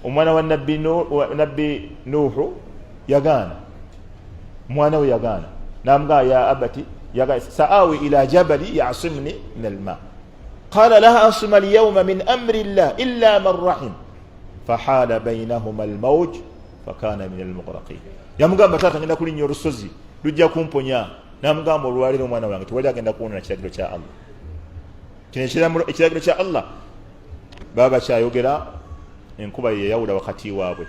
omwana wa nabbi Nuuhu yagaana, mwana we yagaana, namugaa ya abati sa'awi ila jabali ya'simni min alma qala la asima alyawma min amri Allah illa man rahim fahala baynahuma almawj fakana min almughraqin. Yamugamba taata ngenda kulinnya olusozi lujja kumponya, namugamba olwaliro omwana wange tewali agenda kuwona kiragiro kya Allah. Kino ekiragiro kya Allah baba kyayogera, enkuba yeyawula wakati waabwe,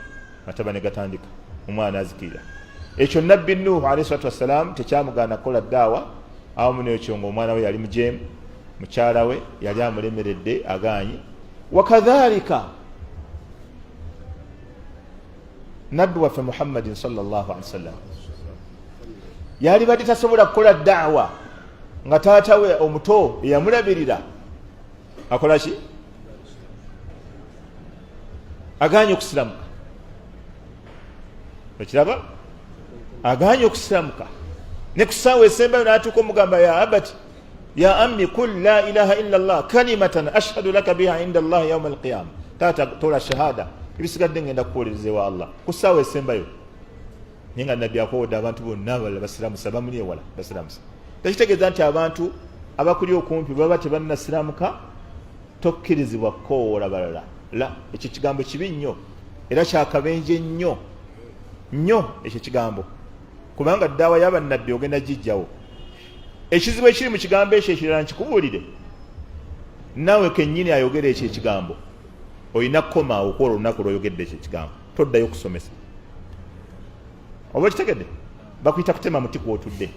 mataba ne gatandika, omwana azikirira. Ekyo nabbi Nuuhu alayhi salatu wassalam tekyamugaana kukola daawa, awamu n'ekyo ng'omwana we yali mujeemu, mukyala we yali amulemeredde agaanyi. Wakadhalika nabbi waffe Muhammadin sallallahu alaihi wasallam yali badde tasobola kukola daawa nga taata we omuto eyamulabirira akola ki? Agaanye okusiramuka. Okiraba? Agaanye okusiramuka. Ne ku ssaawa esembayo n'atuuka omugamba ya abati ya ammi kul la ilaha illa Allah kalimatan ashhadu laka biha inda Allah yawma alqiyama. Taata tola shahada, ebisigadde ngenda kukuwolereza ewa Allah. Ku ssaawa esembayo nga nabbi akowodde abantu bonna abalala basiramusa bamuli ewala basiramusa tekitegeeza nti abantu abakuli okumpi baba tebannasiramuka tokkirizibwa kukowoola balala la ekyo kigambo kibi nnyo era kyakabenje nnyo ekyo kigambo kubanga ddaawa y'abannabbi ogenda gijjawo ekizibu ekiri mu kigambo ekyo ekirala nkikubuulire naawe kennyini ayogera ekyo ekigambo olina kukomaawo okwola olunaku lw'oyogedde ekyo ekigambo toddayo kusomesa oba okitegedde bakuyita kutema muti kwotudde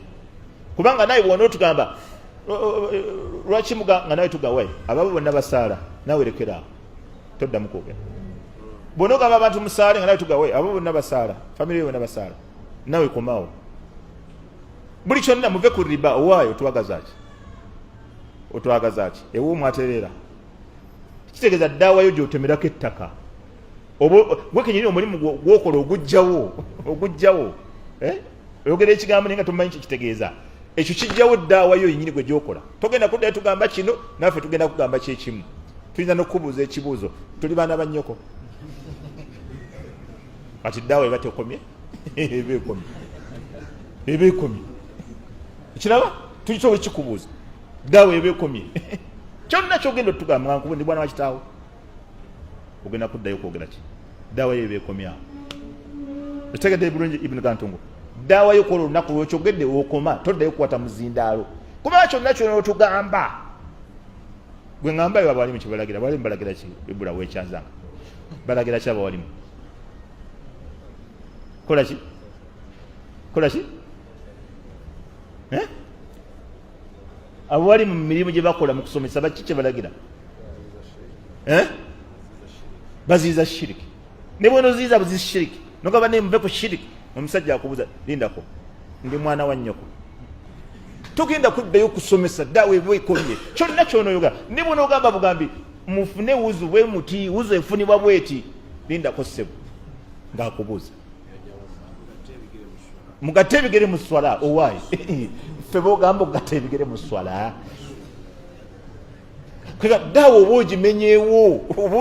kubanga nawe bwona otugamba lwaki nga nawe tugawe ababo bonna basaala nawe lekeraawo toddamu kwogera bwona ogamba abantu musaale nga nawe tugawe ababo bonna basaala famire bonna basaala nawe komaawo buli kyonna muve ku riba owaayo otwagaza ki ewo mwatereera kitegeeza ddaawayo gyotemerako ettaka gwe kenyini omulimu gwokola ogujjawo oyogera ekigambo naye nga tomanyi kikitegeeza ekyo kijjawo ddaawayo yenyini gwe gyokola togenda kuddayo tugamba kino naffe tugenda kugamba kyekimu tuyinza n'okukubuuza ekibuuzo tuli baana bannyoko kati ddaawa eba tekomye eba ekomye ekiraba tukisobola kikubuuza ddaawa eba ekomye kyonna kyogenda otugamba ndi bwana wakitaawo ogenda kuddayo kwogera ki ddaawa yo eba ekomye awo ekitegedde bulungi ibuni kantungo ddaawa yo kola olunaku lwekyogedde okoma toddayo kukwata muzindaalo kubanga kyonna kyona otugamba gwe ŋambayo abawalimu kyebalagira abawalimu balagira ki ibula wekyazanga balagira ki abawalimu kola ki abawalimu mu mirimu gye bakola mu kusomesa baki kyebalagira baziiza shiriki ne bwena oziiza buziiza shiriki nogamba ne muve ku shiriki omusajja akubuuza lindako ndi mwana wa nnyoko togenda kuddayo kusomesa ddaawa eba ekomye kyonna kyonoyoga ne bwena ogamba bugambi mufune wuzu bwe muti wuzu efunibwa bweti lindako ssebo ng'akubuuza mugatte ebigere mu swala owaayi ffe bogamba okugatta ebigere mu swala ddaawa oba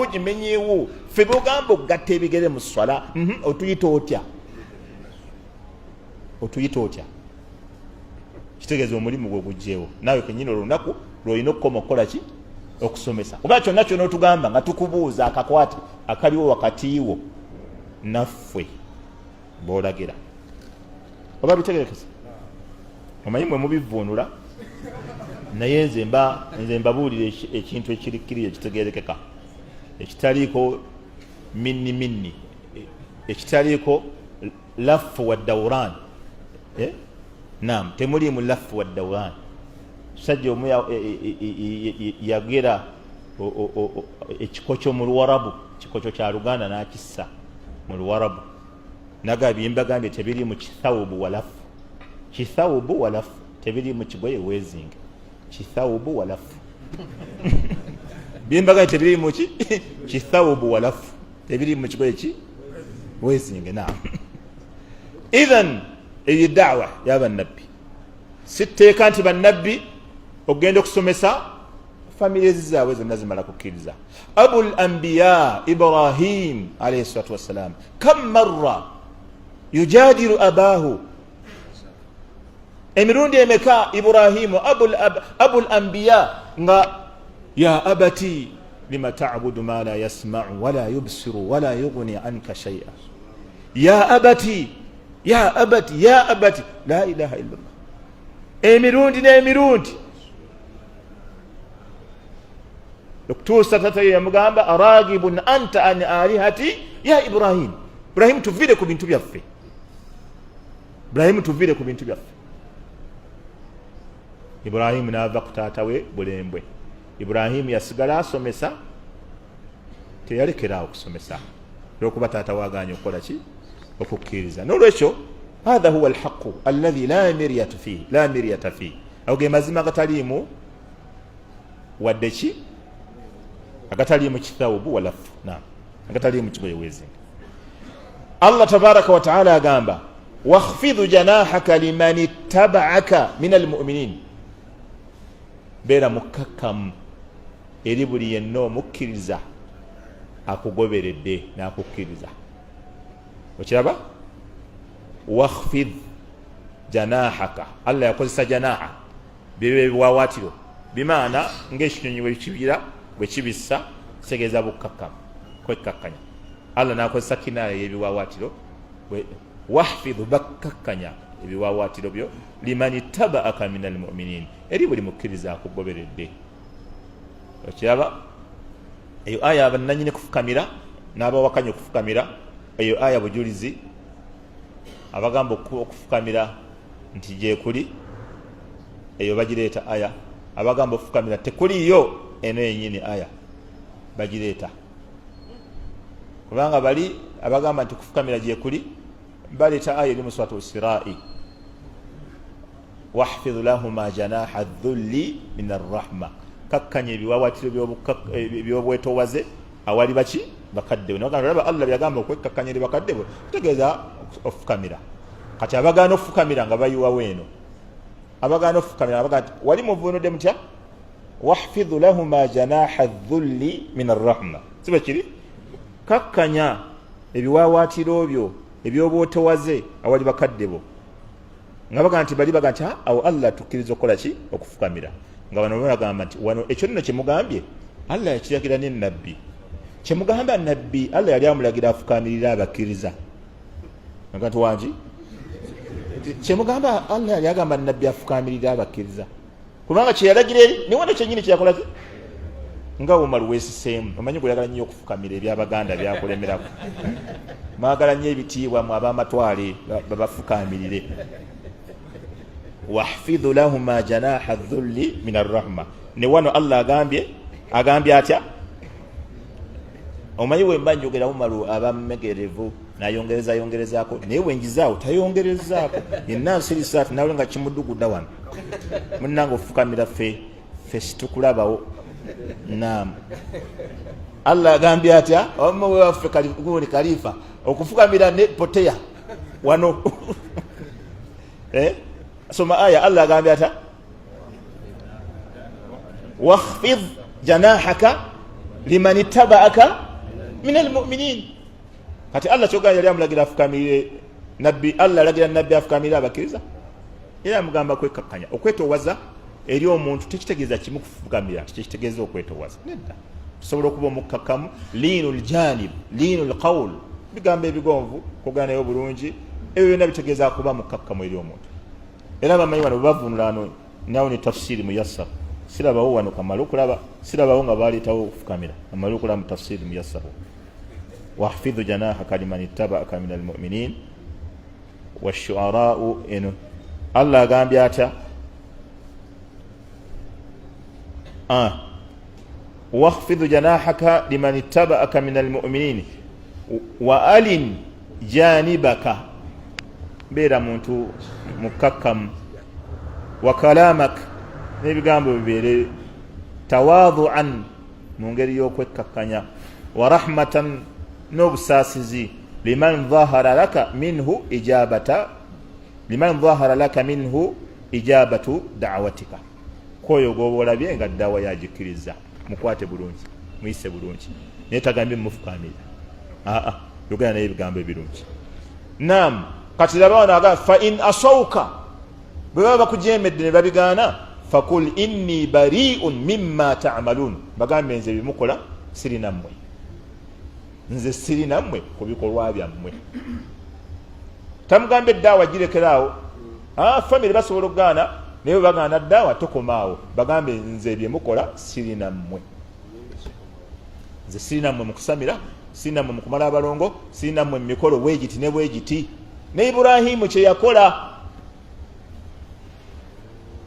ogimenyeewo ffe bogamba okugatta ebigere mu swala otuyita otya kitegeeza omulimu gwe gujjeewo naawe kenyini olunaku lwolina okukoma okukola ki okusomesa kuba kyonna kyona otugamba nga tukubuuza akakwate akaliwo wakatiiwo naffe boolagira oba bitegerekesa omanyi mwe mubivuunula naye nze mbabuulira ekintu ekirikkirire ekitegerekeka ekitaliiko minni ekitaliiko lafu wa dawran naam temuliimu lafu wa dawran musajja omu yagera ekikoco mu luwarabu kikoco kya luganda n'akissa mu luwarabu naga byembagambye tebiri mu kithawubu walafu tebiri mu kigoye wezinga kithawubu walafu byembagambye tebiri mu kithawubu walafu tebiri mu kigoye ki wezinga naam idhan eyo daawa y'abannabbi sitteeka nti bannabbi okugenda okusomesa famire zaabwe zonna zimala kukkiriza abul anbiya ibrahim alayhi salatu wassalam kam marra yujadiru abahu emirundi emeka ibrahimu abul anbiya nga ya abati lima ta'budu ma la yasma'u wala yubsiru wala yughni anka shay'a ya abati la ilaha illallah emirundi n'emirundi okutuusa tatayo yamugamba aragibun anta an alihati ya ibrahim tuvire ku bintu byaffe ibrahimu n'ava ku taata we bulembwe ibrahimu yasigala asomesa teyalekeraawo okusomesa olwokuba taata we aganye okukola ki okukkiriza n'olwekyo hatha huwa alhaqu alladhi la miryata fihi ago ge mazima agataliimu wadde ki agataliimu kithawubu walafu agataliimu kigoye wezinga allah tabaraka wataala agamba wakhfidhu janahaka liman ittabaaka min almuminin beera mukkakkamu eri buli yenna omukkiriza akugoberedde n'akukkiriza okiraba wakhfid janahaka. Allah yakozesa janaha bibe biwawatiro bimaana ng'ekinyonyi bwe kibira bwe kibissa kitegeeza bukkakkamu kwekkakkanya. Allah nakozesa kinaya y'ebiwawatiro wahfidhu bakkakkanya ebiwawatiro byo liman ittabaaka min almuminin eri buli mukkiriza akugoberedde. okiraba eyo aya abannanyini kufukamira n'abawakanya okufukamira eyo aya bujulizi abagamba okufukamira nti gyekuli eyo bagireeta aya, abagamba okufukamira tekuliyo eno yenyini aya bagireeta, kubanga bali abagamba nti kufukamira gyekuli baleeta aya eri mu suratu Israi wahfidh lahuma janaha dhulli min arrahma, kakkanya ebiwawatiro byobwetowaze awali baki bakadde. Nolaba Allah byagamba okwekkakkanya eri bakadde bwe kitegeeza okufukamira. Kati abagaana okufukamira nga bayiwa weeno, abagaana okufukamira abaga nti wali muvunudde mutya wahfidh lahuma janaha dhulli min arrahma, sibe kiri kakkanya ebiwawatiro byo ebyobwetowaze awali bakadde bo, nga baga nti bali baga nti awo Allah tukkiriza okukola ki okufukamira. Nga bano bagamba nti wano ekyo nno kyemugambye Allah yakiragira ne nabbi, kyemugamba nabbi Allah yali amulagira afukamirira abakkiriza. Nga nti wangi kyemugamba Allah yali agamba nabbi afukamirira abakkiriza, kubanga kyeyalagira eri ne wano kyenyini kyeyakola ki nga Omar weesiseemu. Omanyi gweyagala nnyo okufukamira ebyabaganda byakulemerako, mwagala nnyo ebitiibwa mu ab'amatwale babafukamirire. wahfidhu lahuma janaha dhulli min arrahma, ne wano Allah agambye atya. Omanyi wemba njogera Umaru abamegerevu nayongerezaako naye wenjizaawo tayongerezaako yenna nsirisaati nawe nga kimudugudda wano munnange ofukamira ffe situkulabawo. Naam, Allah agambye atya omu waffe guni kalifa okufukamira ne poteya wano soma aya. Allah agambye atya wakhfidh janahaka liman ittabaaka min almuminin. Kati Allah kyogamba yali amulagira afukamirire nabbi, Allah alagira nabbi afukamirire abakkiriza, era amugamba kwekkakkanya. Okwetowaza eri omuntu tekitegeeza kimu kufukamira tikitegeeza okwetowaza, nedda. Tusobola okuba omukkakkamu, liinul janib liinul qawl, bigambo ebigonvu kugana nayo bulungi, ebyo byonna bitegeeza kuba mukkakkamu eri omuntu. Era bamanyi wano bavunula ano nawo ne tafsiri muyassar, sirabawo wano kamala okulaba, sirabawo nga baleetawo okufukamira amala okulaba mu tafsiri muyassar. wahfidhu janahaka liman ittabaaka min almuminin washuarau eno Allah agambye atya wahfidhu janahaka liman ittabaaka min almuminin wa alin janibaka, beera muntu mukkakkamu, wa kalamak, n'ebigambo bibeere tawadhuan mu ngeri y'okwekkakkanya, wa rahmatan, n'obusaasizi, liman dhahara laka minhu ijabatu da'watika, kwoyo gwoba olabye nga ddawa yagikkiriza, mukwate bulungi muyise bulungi, naye tagambye mumufukamira, yogera naye ebigambo ebirungi. Naam, kati laba wano agamba fa in asawuka, bwe baba bakujemedde ne babigaana, fakul inni bari'un mimma ta'malun, bagambe nze bimukola siri nammwe, nze siri nammwe ku bikolwa byammwe. Tamugambe eddaawa girekeraawo, famire basobola okugaana naye bagaana ddaawa tokomaawo, bagambe nze byemukola siri nammwe, nze siri nammwe mu kusamira, siri nammwe mu kumala abalongo, siri nammwe mu mikolo bwegiti ne bwegiti. Ne Iburahimu kye yakola,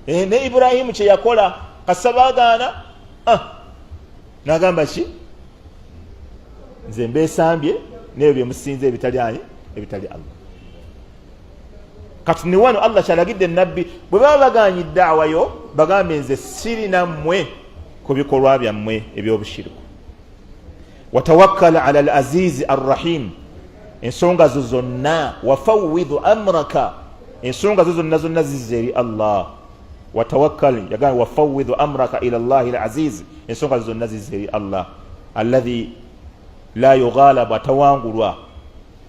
ne Iburahimu kye yakola, kasa baagaana, n'agamba ki nze mbeesambye n'ebyo bye musinze ebitali Allah. Kati ne wano Allah kyalagidde nabbi bwe baba bagaanyi ddaawa yo bagambe nze siri nammwe ku bikolwa byammwe eby'obushiriku. Watawakkal ala al-azizi ar-rahim, ensonga zo zonna, wafawwidhu amraka, ensonga zo zonna zizze eri Allah. Watawakkal yagamba wafawwidhu amraka ila Allahi al-aziz, ensonga zo zonna zizze eri Allah alladhi la yughalab, atawangulwa,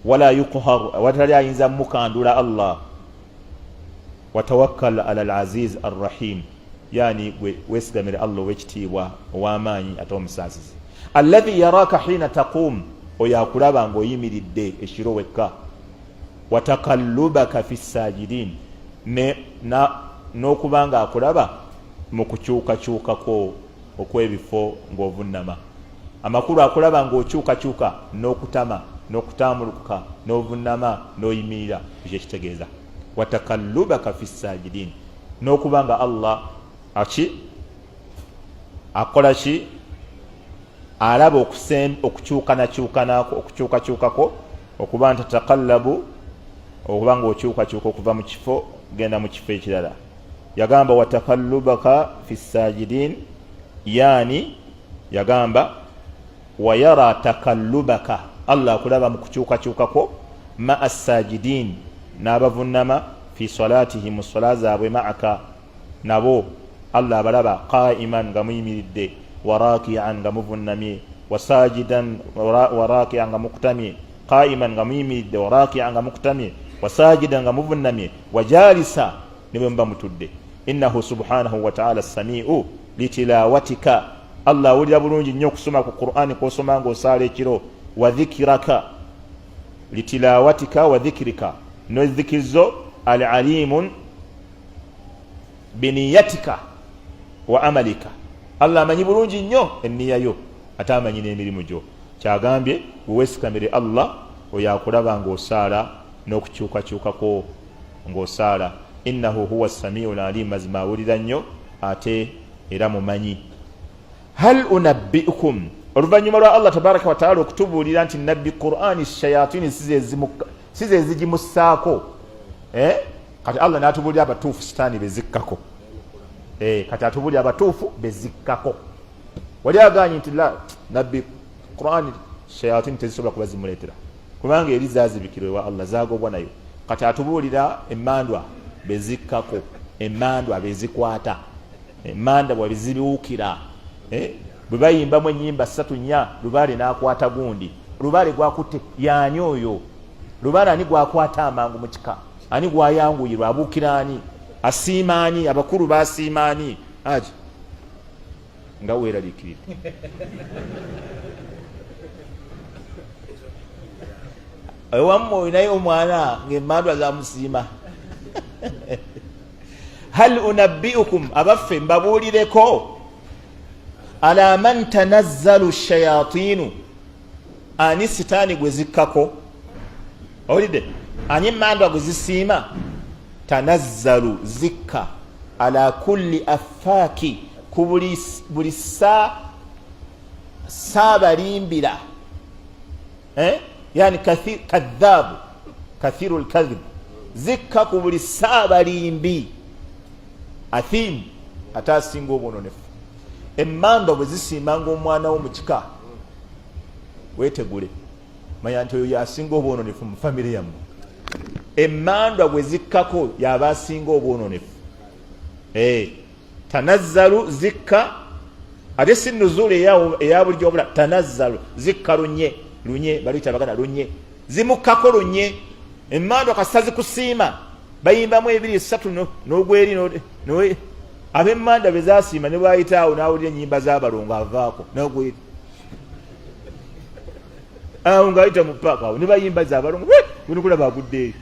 wala yuqhar watali ayinza mukandula Allah watawakkal ala al-aziz ar-rahim yani wesigamire Allah wekitiibwa ow'amaanyi ate omusaasizi alladhi yaraka hina taqum oyakulaba ng'oyimiridde ekiro wekka watakallubaka fi sajidin n'okubanga akulaba mu kukyukakyukako okw'ebifo ng'ovunnama amakulu akulaba ng'okyukakyuka n'okutama n'okutambuluka n'ovunnama n'oyimirira ekyo kitegeeza watakallubaka fi sajidin n'okubanga Allah akola ki alaba okukyukakyukako okuba nti tatakallabu okuba nga okyukakyuka okuva mu kifo genda mu kifo ekirala yagamba watakallubaka fi sajidin yani yagamba wayara takallubaka Allah akulaba mu kukyukakyukako ma as-sajidin n'abavunnama fi salatihi mu sala zaabwe ma'aka nabo Allah abalaba qa'iman nga muyimiridde waraki'an nga muvunnamye wasajidan waraki'an nga mukutamye qa'iman nga muyimiridde waraki'an nga mukutamye wasajidan nga muvunnamye wajalisa ne bwe muba mutudde innahu subhanahu wa ta'ala as-sami'u litilawatika Allah awulira bulungi nnyo okusoma ku Qur'ani kw'osoma ng'osaala ekiro wa dhikiraka litilawatika wa dhikirika n'ozzikirizo al-alimun biniyatika wa amalika Allah amanyi bulungi nnyo enniya yo ate amanyi n'emirimu gyo kyagambye wesikamire Allah oyakulaba ng'osaala n'okukyukakyukako ng'osaala innahu huwa as-sami'ul alim mazima awulira nnyo ate era mumanyi hal unabbi'ukum oluvannyuma lwa Allah tabaraka wa taala okutubuulira nti nabbi Qur'ani shayatini size ezigimussaako kati Allah n'atubuulira abatuufu sitaani bezikkako kati atubuulira abatuufu bezikkako wali aganye nti la nabbi Qur'ani shayatini tezisobola kuba zimuleetera kubanga eri zaazibikirwe wa Allah zaagobwa nayo kati atubuulira emmandwa bezikkako emmandwa bezikwata emmandwa bwezibiwukira bwe bayimbamu ennyimba 3-4 lubaale n'akwata gundi lubaale gwakutte yaani oyo lubaale ani gwakwata amangu mu kika ani gwayanguyirwa abuukira ani asiima ani abakulu basiima ani aji nga weeraliikiridde ewammwe olinayo omwana ng'emmandwa zamusiima hal unabbi'ukum abaffe mbabuulireko ala man tanazzalu shayatinu ani sitaani gwe zikkako olidde ani emmandwa gwe zisiima tanazzalu zikka ala kulli affaaki ku buli saabalimbira yani kadhaabu kathiru lkadhib zikka ku buli saabalimbi athimu ate asinga obwononefu emmandwa bwe zisiimanga omwana wo mu kika weetegule manya nti oyo yasinga obwononefu mu famire yammwe emmandwa bwe zikkako yaba asinga obwononefu tanazzalu zikka ate si nuzulu eya bulijjo wabula tanazzalu zikka lunye baluyita bagana lunye zimukkako lunye emmandwa kasita zikusiima bayimbamu 2-3 n'ogweri ab'emmandwa be zaasiima ne bwayitaawo n'awulira ennyimba z'abalongo avaako n'ogweri awo ng'ayita mu paaka awo ne bayimba z'abalongo gunukulaba agudde eri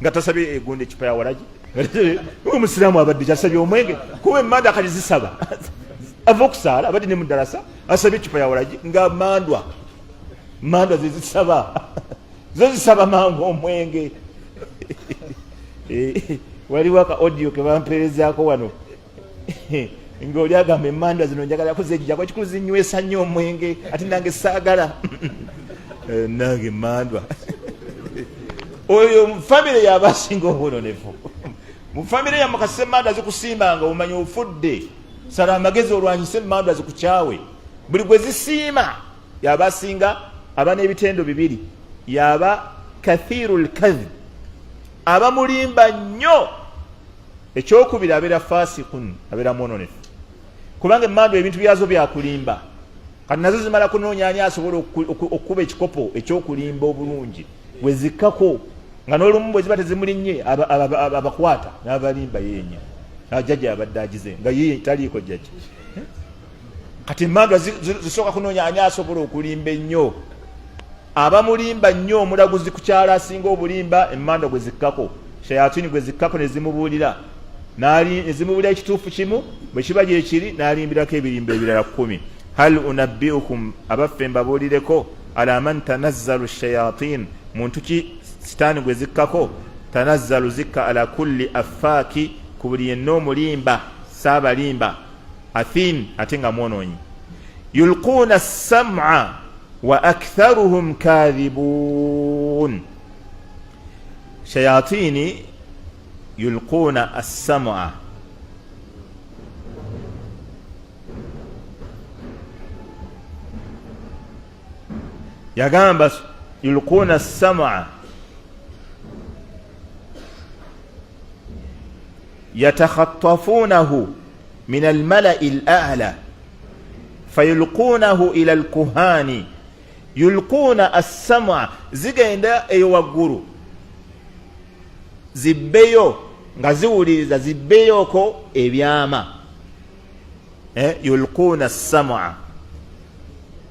nga tasabye egonda ekipa ya walagi omusiraamu abadde kyasabye omwenge kuba emmandwa kati zisaba ava okusaala abadde ne mu ddalasa asabye ekipa ya walagi nga mandwa zezisaba zo zisaba mangu omwenge waliwo aka audio ke bampeerezaako wano ng'oli agamba emmandwa zino njagala kuzejjako ekikulu zinywesa nnyo omwenge ate nange saagala nange emmandwa oyo mufamire yaba asinga obwononefu mufamire yammwe kasita emmandwa zikusiimanga omanyi ofudde sala amagezi olwanyise emmandwa zikukyawe buli gwe zisiima yaba asinga aba n'ebitendo bibiri yaba kathiru lkadhib aba mulimba nnyo ekyokubiri abeera fasikun abeera mwononefu kubanga emmandwa ebintu byazo byakulimba kati nazo zimala kunoonya ani asobola okukuba ekikopo ekyokulimba obulungi bwe zikkako nga n'olumu bwe ziba tezimulinnye abakwata n'abalimba yeenya jjajja abadde agize nga ye taliiko jjajja kati emmandwa zisooka kunoonya ani asobola okulimba ennyo abamulimba nnyo omulaguzi ku kyalo asinga obulimba emmandwa gwe zikkako shayatini gwe zikkako ne zimubuulira nezimubuulira ekituufu kimu bwe kiba gyekiri n'alimbirako ebirimba ebirala 10 hal unabbiukum abaffe mbabuulireko ala man tanazzalu shayatin muntu ki sitaani gwe zikkako tanazzalu zikka ala kulli affaaki ku buli yenna omulimba saabalimba athin ate nga mwonoonyi yulquuna as-sam'a wa aktharuhum kadhibuun shayatini yulquuna as-sam'a yagamba yulquuna as-sam'a yatakhattafunahu min al-mala'i al-a'la fayulqunahu ila al-kuhani yulquuna as-sam'a zigenda eyo waggulu zibbeyo nga ziwuliriza zibbeyoko ebyama yulquuna as-sam'a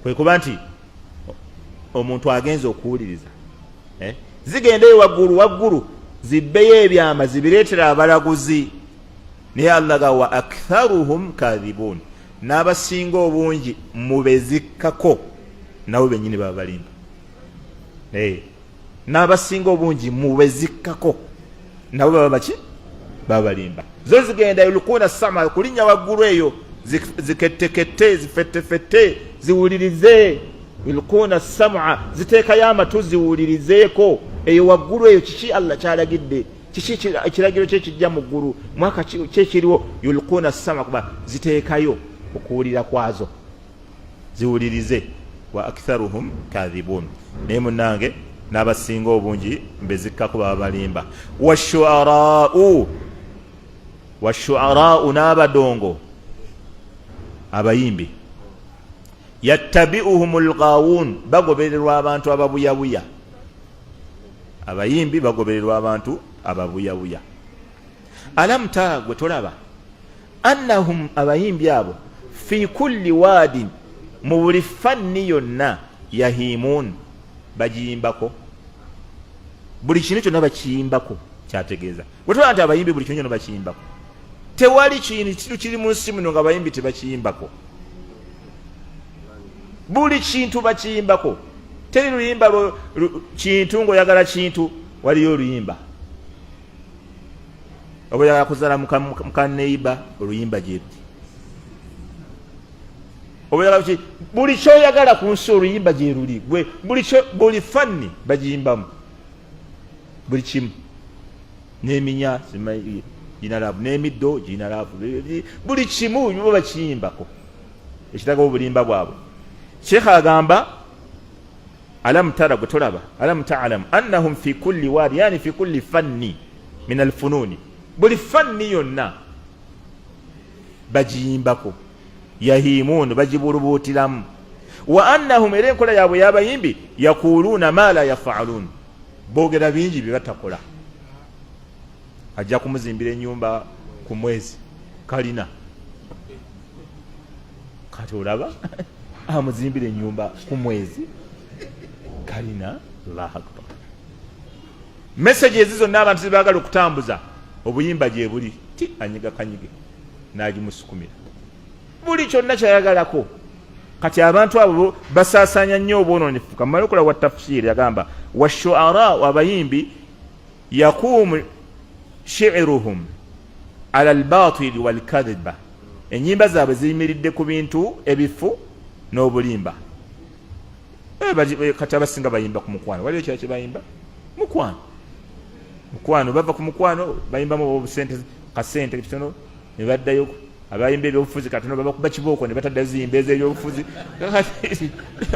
kwe kuba nti omuntu agenza okuwuliriza zigenda eyo waggulu zibbeyo ebyama zibireetera abalaguzi naye Allah ga wa aktharuhum kadhibun n'abasinga obungi mubezikkako nabo bennyini baba balimba n'abasinga obungi mubezikkako nabo baba baki baba balimba zo zigenda yulquuna as-sam'a kulinnya waggulu eyo zikettekette zifettefette ziwulirize yulquuna as-sam'a ziteekayo amatu ziwulirizeeko eyo waggulu eyo kiki Allah kyalagidde kiki ekiragiro kye kijja mu ggulu mwaka kyekiriwo yulquuna as-sam'a kuba ziteekayo okuwulira kwazo ziwulirize wa aktharuhum kadhibun naye munnange n'abasinga obungi mbezikkako baba balimba washu'araa'u n'abadongo abayimbi yattabi'uhumul ghaawuun bagobererwa abantu ababuyabuya abayimbi bagobererwa abantu ababuyabuya alam tara gwe tolaba annahum abayimbi abo fi kulli waadin mu buli fanni yonna yahimuun bagiyimbako buli kintu kyonna bakiyimbako kyategeeza bwe tolaba nti abayimbi buli kintu kyonna bakiyimbako tewali kintu kiri mu nsi muno nga abayimbi tebakiyimbako buli kintu bakiyimbako teri luyimba kintu ng'oyagala kintu waliyo oluyimba oba oyagala kuzaala mukaneiba oluyimba gyeruli oba oyagala buli kyoyagala ku nsi oluyimba gyeruli buli fanni bagiyimbamu buli kimu n'eminya gina laavu n'emiddo gina laavu buli kimu bo bakiyimbako ekiraga obulimba bwabwe Sheikh agamba alam tara gwe tolaba alam ta'lam annahum fi kulli wadi yani fi kulli fanni min alfununi buli fanni yonna bagiyimbako yahimun bajibulubuutiramu wa annahum era enkola yaabwe y'abayimbi yakuluuna ma la yafaalun boogera bingi bye batakola ajja kumuzimbira ennyumba ku mwezi kalina kati olaba amuzimbira ennyumba ku mwezi kalina Allahu akbar message ezizo zonna abantu zibaagala okutambuza obuyimba gye buli ti anyiga kanyige n'agimusukumira buli kyonna kyayagalako kati abantu abo basaasanya nnyo obwononefu kamala okola wa tafsiri yagamba washu'ara abayimbi yakumu shi'ruhum ala albatili walkadhiba enyimba zaabwe ziyimiridde ku bintu ebifu n'obulimba kati abasinga bayimba ku mukwano waliyo ekira kye bayimba mukwano bava ku mukwano bayimbamu obusente kasente kitono ne baddayo abayimba ebyobufuzi katono babakuba kibooko ne bataddayo ziyimba ez'ebyobufuzi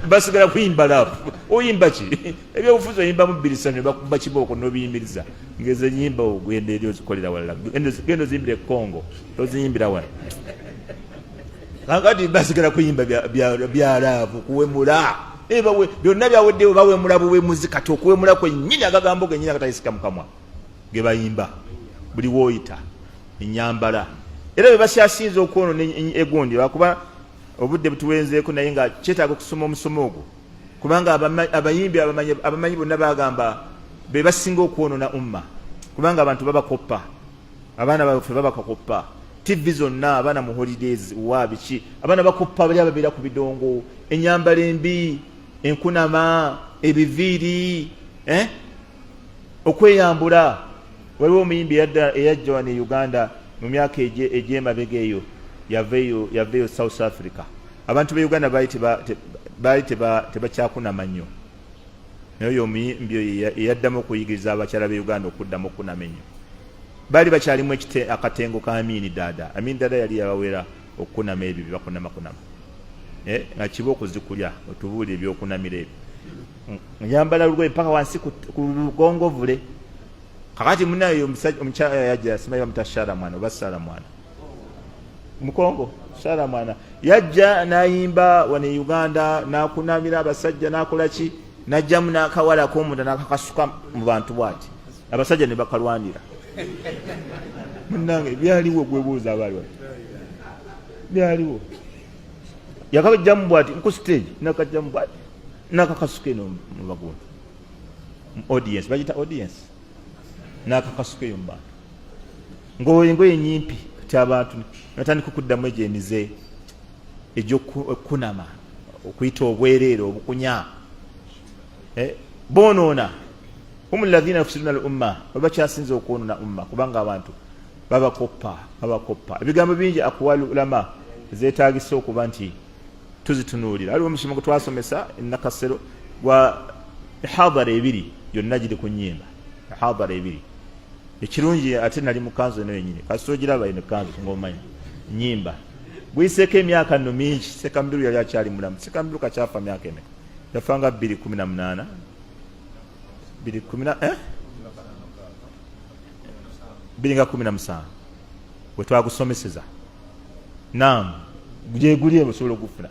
basigala kuyimba laafu oyimba ki ebyobufuzi oyimbamu 2 ne bakuba kibooko n'obiyimbiriza ngeze enyimba ogenda eri ozikolera walala genda oziyimbira e Congo toziyimbira wala kakati basigala kuyimba byalaavu kuwemula byonna byaweddewo bawemula buwemuzi kati okuwemula kwennyini agagambo gennyini agatayisika mukamwa ge bayimba buli woyita ennyambala era bwe basyasinza okwonona egundi lwakuba obudde butuwenzeeko naye nga kyetaaga okusoma omusomo ogwo kubanga abayimbi abamanyi bonna bagamba be basinga okwonona umma kubanga abantu babakoppa abaana baffe babakakoppa TV zonna abaana mu holidays wabiki abaana bakoppa bali ababeera ku bidongo ennyambala embi enkunama ebiviiri okweyambula waliwo omuyimbi eyajja wano e Uganda mu myaka egy'emabega eyo yaveeyo South Africa abantu be Uganda baali tebakyakunama nnyo naye oyo omuyimbi eyaddamu okuyigiriza abakyala be Uganda okuddamu okunama ennyo baali bakyalimu akatengo ka Amini Dada yali yabawera okukunama ebyo byebakunama nga kiba okuzikulya otubuulire ebyokunamira ebyo nyambala lugoye mpaka wansi ku lugongovule kakati munayo omukyala yajja simanyi bamuta Shara Mwana oba Sara Mwana mukongo Shara Mwana yajja nayimba wano e Uganda nakunamira abasajja nakolaki najjamu n'akawala k'omunda nakakasuka mu bantu bwati abasajja ne bakalwanira munange byaliwo gwebuuza abaaliwo byaliwo yakajjamu bwati ku stage nakajjamu bwati nakakasuka eno mu bagundu audience bagita audience nakakasuka eyo mu bantu ngoyengoye nyimpi kati abantu natandika okuddamu egyo emize egy'okunama okuyita obwereere obukunya bonoona hum alladhina yufsiduna al-umma babakyasinza okwonona umma kubanga abantu babakoppa ebigambo bingi akwal ulama zeetaagisa okuba nti tuzitunuulira aliwo omusomo gwe twasomesa enakasero gwa ihadara ebiri yonna giri ku nnyimba ihadara ebiri ekirungi ate nali mukanzu eno yenyini kasito giraba eno kanzu ng'omanyi nnyimba bwiseeko emyaka nno mingi sekambiru yali akyali mulamu sekambiru kakyafa myaka emeka yafanga 2018 2017 we twagusomeseza nam gyeguli osobola okufuna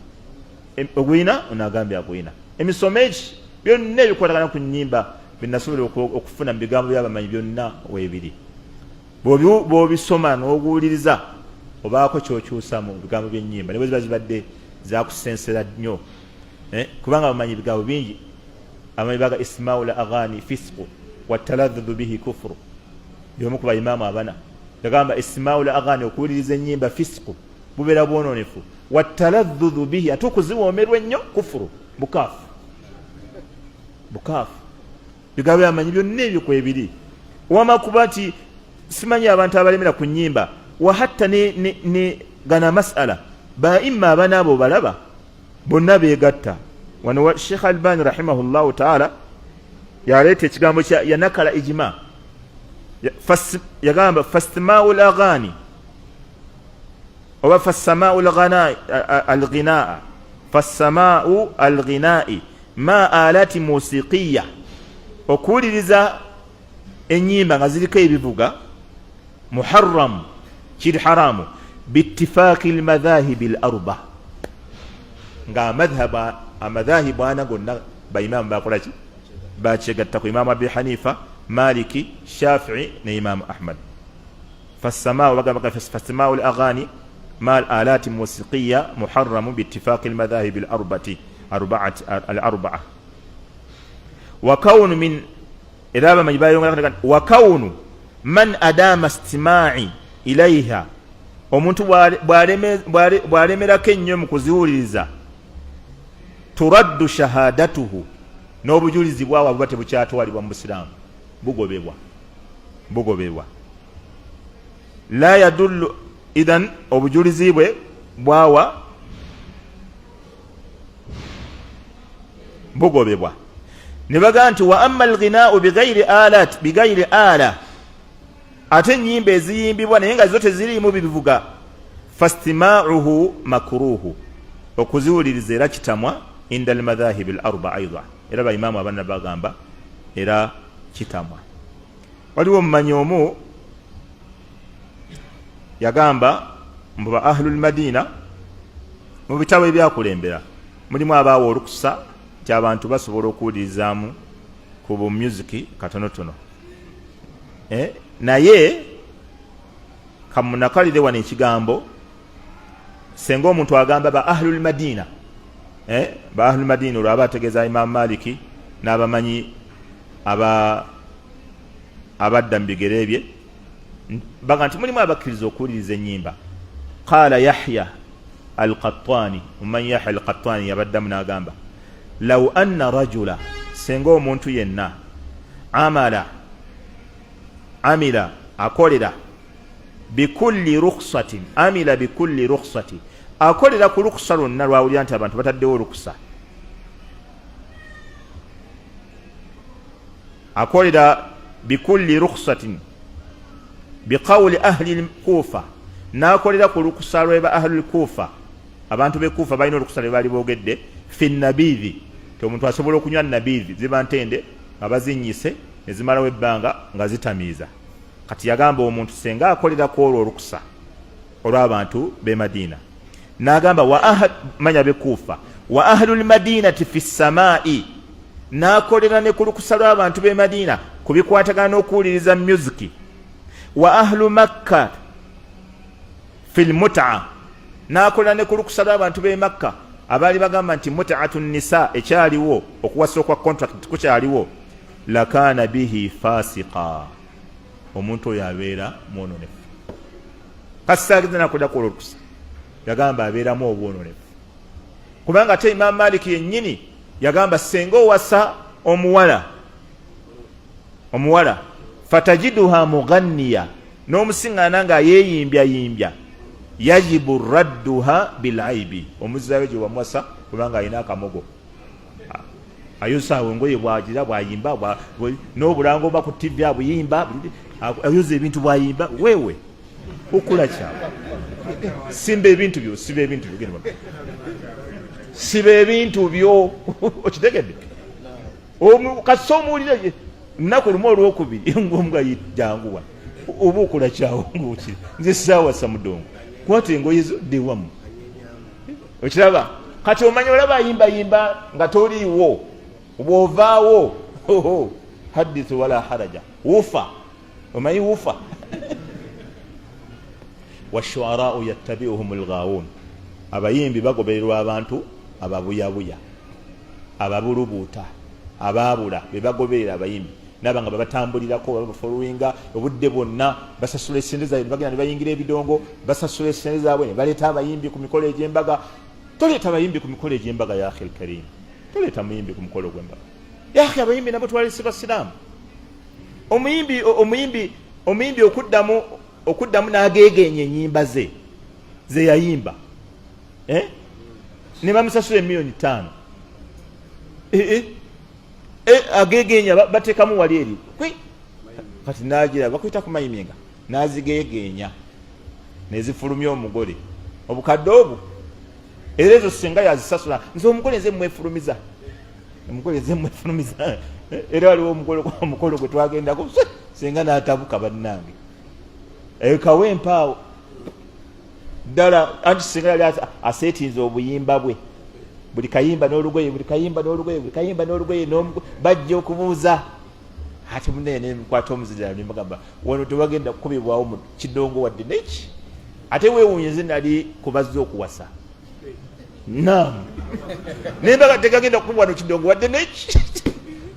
ogwina onagambye agwina emisomo egi byonna ebikwatagana ku nnyimba byenasobola okufuna mu bigambo byabamanyi byonna weebiri bw'obisoma n'oguwuliriza obaako kyokyusa mu bigambo by'ennyimba ne bwe ziba zibadde zakusensera nnyo kubanga bamanyi ebigambo bingi abamanyi baga ismau la aghani fisqu wataladhudu bihi kufuru byomu ku baimaamu abana yagamba ismau la aghani okuwuliriza ennyimba fisqu bubeera bwononefu wataladhudu bihi ate okuziwoomerwa ennyo kufuru bukaafu bigambo byamanyi byonna ebyo kwebiri wama kuba nti simanyi abantu abalemera ku nnyimba wahatta ne gana masala baimma abana abo balaba bonna beegatta wano Sheikh Albani rahimahullahu ta'ala yaleeta ekigambo yanakala ijima yagamba fastimau laghani oba fassamau alghinaa fassamau alghinai ma alati musiqiya okuwuliriza ennyimba nga ziriko ebivuga muharram kiri haramu biittifaaqi almadhahibi al-arba nga amadhahibu ana gonna baimaamu bakolaki bakyegatta ku imaamu Abi Hanifa Maliki Shafi'i ne imaamu Ahmad fassamau bagamba fassamau al-aghani ma al-alati musiqiya muharramu biittifaaqi almadhahibi al-arba'a wa kawnu min iraba majibayongera wa kawnu man adama istima'i ilayha omuntu bwalemerako ennyo mu kuziwuliriza turaddu shahadatuhu n'obujulizi bwawe buba tebukyatwalibwa mu busiraamu bugobebwa la yadullu idhan obujulizi bwe bwawa bugobebwa ne baga nti wa amma alghina'u bigayri ala ate ennyimba eziyimbibwa naye nga zo teziriimu bibivuga fastima'uhu makruhu okuziwuliriza era kitamwa inda almadhahibi al-arba aidha era baimaamu abana bagamba era kitamwa waliwo omumanyi omu yagamba mbuba ahlul madina mu bitabo ebyakulembera mulimu abaawa olukusa nti abantu basobola okuwulirizaamu ku bu music katonotono, naye kamunakalire wano ekigambo senga omuntu agamba ba ahlul madina, ba ahlul madina olwo aba ategeeza Imam Maliki n'abamanyi abadda mu bigere bye baga nti mulimu abakkiriza okuwuliriza ennyimba. Qaala Yahya al-Qattani, omumanyi Yahya al-Qattani yabaddamu n'agamba law anna rajula, senga omuntu yenna amila akolera bikulli rukhsatin, amila bikulli rukhsati, akolera ku lukusa lwonna lwawulira nti abantu bataddewo olukusa, akolera bikulli rukhsatin biqawli ahli al-Kufa, n'akolera ku lukusa lweba ahli al-Kufa, abantu be Kufa balina olukusa lwe baali boogedde fi nabidhi, ti omuntu asobola okunywa nabidhi, ziba ntende nga bazinnyise ne zimalawo ebbanga nga zitamiiza. Kati yagamba omuntu senga akolera ku olwo olukusa olw'abantu b'e Madina, n'agamba manya b'e Kufa, wa ahlul madinati fi samaa'i, n'akolera ne ku lukusa lw'abantu b'e Madina ku bikwatagana n'okuwuliriza musiki, wa ahlu Makka fil mut'a, n'akolera ne ku lukusa lw'abantu b'e Makka abaali bagamba nti mut'atu nisa ekyaliwo, okuwasa okwa contract kukyaliwo, lakaana bihi fasiqa, omuntu oyo abeera mwononefu. Kasitaagiza nakolera ku olukusa, yagamba abeeramu obwononefu, kubanga ate Imam Maliki yennyini yagamba senga owasa omuwala fatajiduha mughanniya, n'omusiŋŋaana nga yeeyimbyayimbya, yajibu radduha bilaibi, omuzirayo gye wamuwasa kubanga alina akamogo, ayosaawe engoye bwagira bwayimba, n'obulango ba ku TV abuyimba, ayoza ebintu bwayimba, wewe okula kyaba, simba ebintu byo, siba ebintu byo, siba ebintu byo, okitegedde kasi omuwulire nnaku lumu olwokubiri ngomuga janguwa oba okola kyawo ngaokiri nze saawasa mudongo kwata engoye zo ddewamu, okiraba kati omanya olaba ayimbayimba nga toliiwo, bw'ovaawo hadithu wala haraja, wufa, omanyi wufa. washuarau yattabiuhum alghawun, abayimbi bagobererwa abantu ababuyabuya, ababulubuuta, abaabula be bagoberera abayimbi, naba nga babatambulirako babafolowinga obudde bwonna, basasula esente zaabwe ne bagenda ne bayingira ebidongo, basasula esente zaabwe ne baleeta abayimbi ku mikolo egy'embaga. Toleeta abayimbi ku mikolo egy'embaga ya akhil karim, toleeta muyimbi ku mukolo gw'embaga ya akhi, abayimbi nabo twalese basiraamu. Omuyimbi okuddamu n'ageegenya ennyimba ze yayimba, ne bamusasula $5,000,000, ageegenya bateekamu wali eri kati nagira bakuyita ku mayiminga, n'azigeegenya nezifulumya omugole obukadde obwo, era ezo singa yazisasula, nze omugole nze mwefulumiza, omugole nze mwefulumiza. Era waliwo omukolo gwe twagendako singa n'atabuka bannange kawempaawo ddala, anti singa yali aseetinze obuyimba bwe, buli kayimba n'olugoye, buli kayimba n'olugoye, buli kayimba n'olugoye, bajja okubuuza ati munene mukwata omuzira nemugamba wano tewagenda kukubibwawo mu kidongo wadde neki, ate weewuunye nze nali kubazza okuwasa nam nembaga tegagenda kukubibwa no kidongo wadde neki,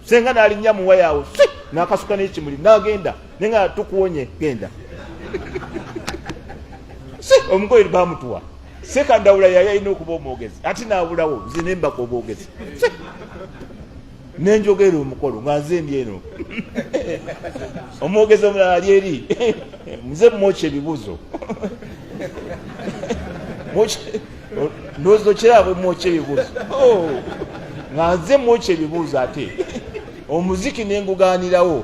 senga n'alinnya muwa yaawo n'akasuka n'ekimuli n'agenda nenga tukuwonye genda omugole bamutuwa sekandawula yali alina okuba omwogezi, ate naabulawo nze nembaka obwogezi nenjogera omukolo nga nze ndi eno omwogezi omulala ali eri nze mwokya ebibuuzo ndowooza okyerabwe mwokya ebibuuzo nga nze mwokya ebibuuzo, ate omuziki nenguganirawo,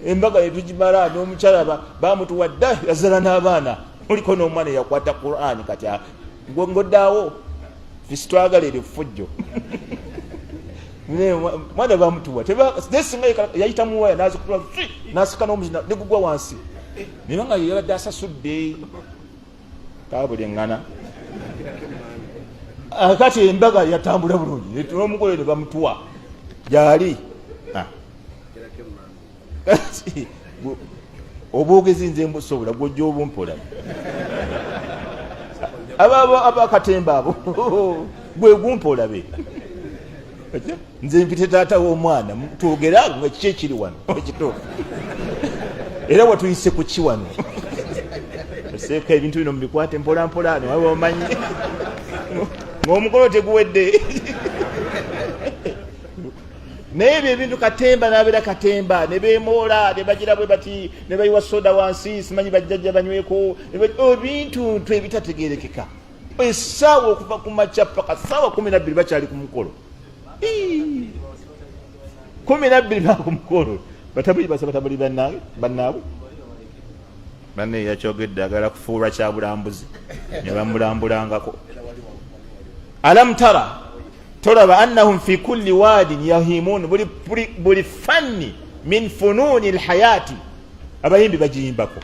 embaga yetugimala n'omukyala bamutuwa dda yazala n'abaana, oliko n'omwana yakwata Qur'an, kati ngodaawo fisitwagala eri fujjo mwana bamutuwa nesinga yayita muwaya nazikutula nasika n'omuzina negugwa wansi, nebanga yabadde asasudde kabuleŋŋana kati embaga yatambula bulungi n'omugole ne bamutuwa gyali obwogezi nze mbusobola gwojja obumpola abakatemba abo gwe gumpola be nze mpite taata w'omwana twogera nga kiki ekiri wano ekituufu era watuyise ku ki wano seeka ebintu bino mubikwate mpola mpola newabe omanyi ng'omukolo teguwedde naye ebyo ebintu katemba n'abeera katemba ne beemoola ne bagira bwe bati ne bayiwa soda wansi simanyi bajjajja banyweko ebintu ebitategerekeka essaawa okuva ku makya paka ssaawa 12 bakyali ku mukolo 12 ba ku mukolo batabuli basa batabuli bannaabwe banne yakyogedde agala kufuulwa kyabulambuzi ne bamulambulangako alam tara tolaba annahum fi kulli wadin yahimun buli fanni min fununi alhayati abayimbi bajiyimbako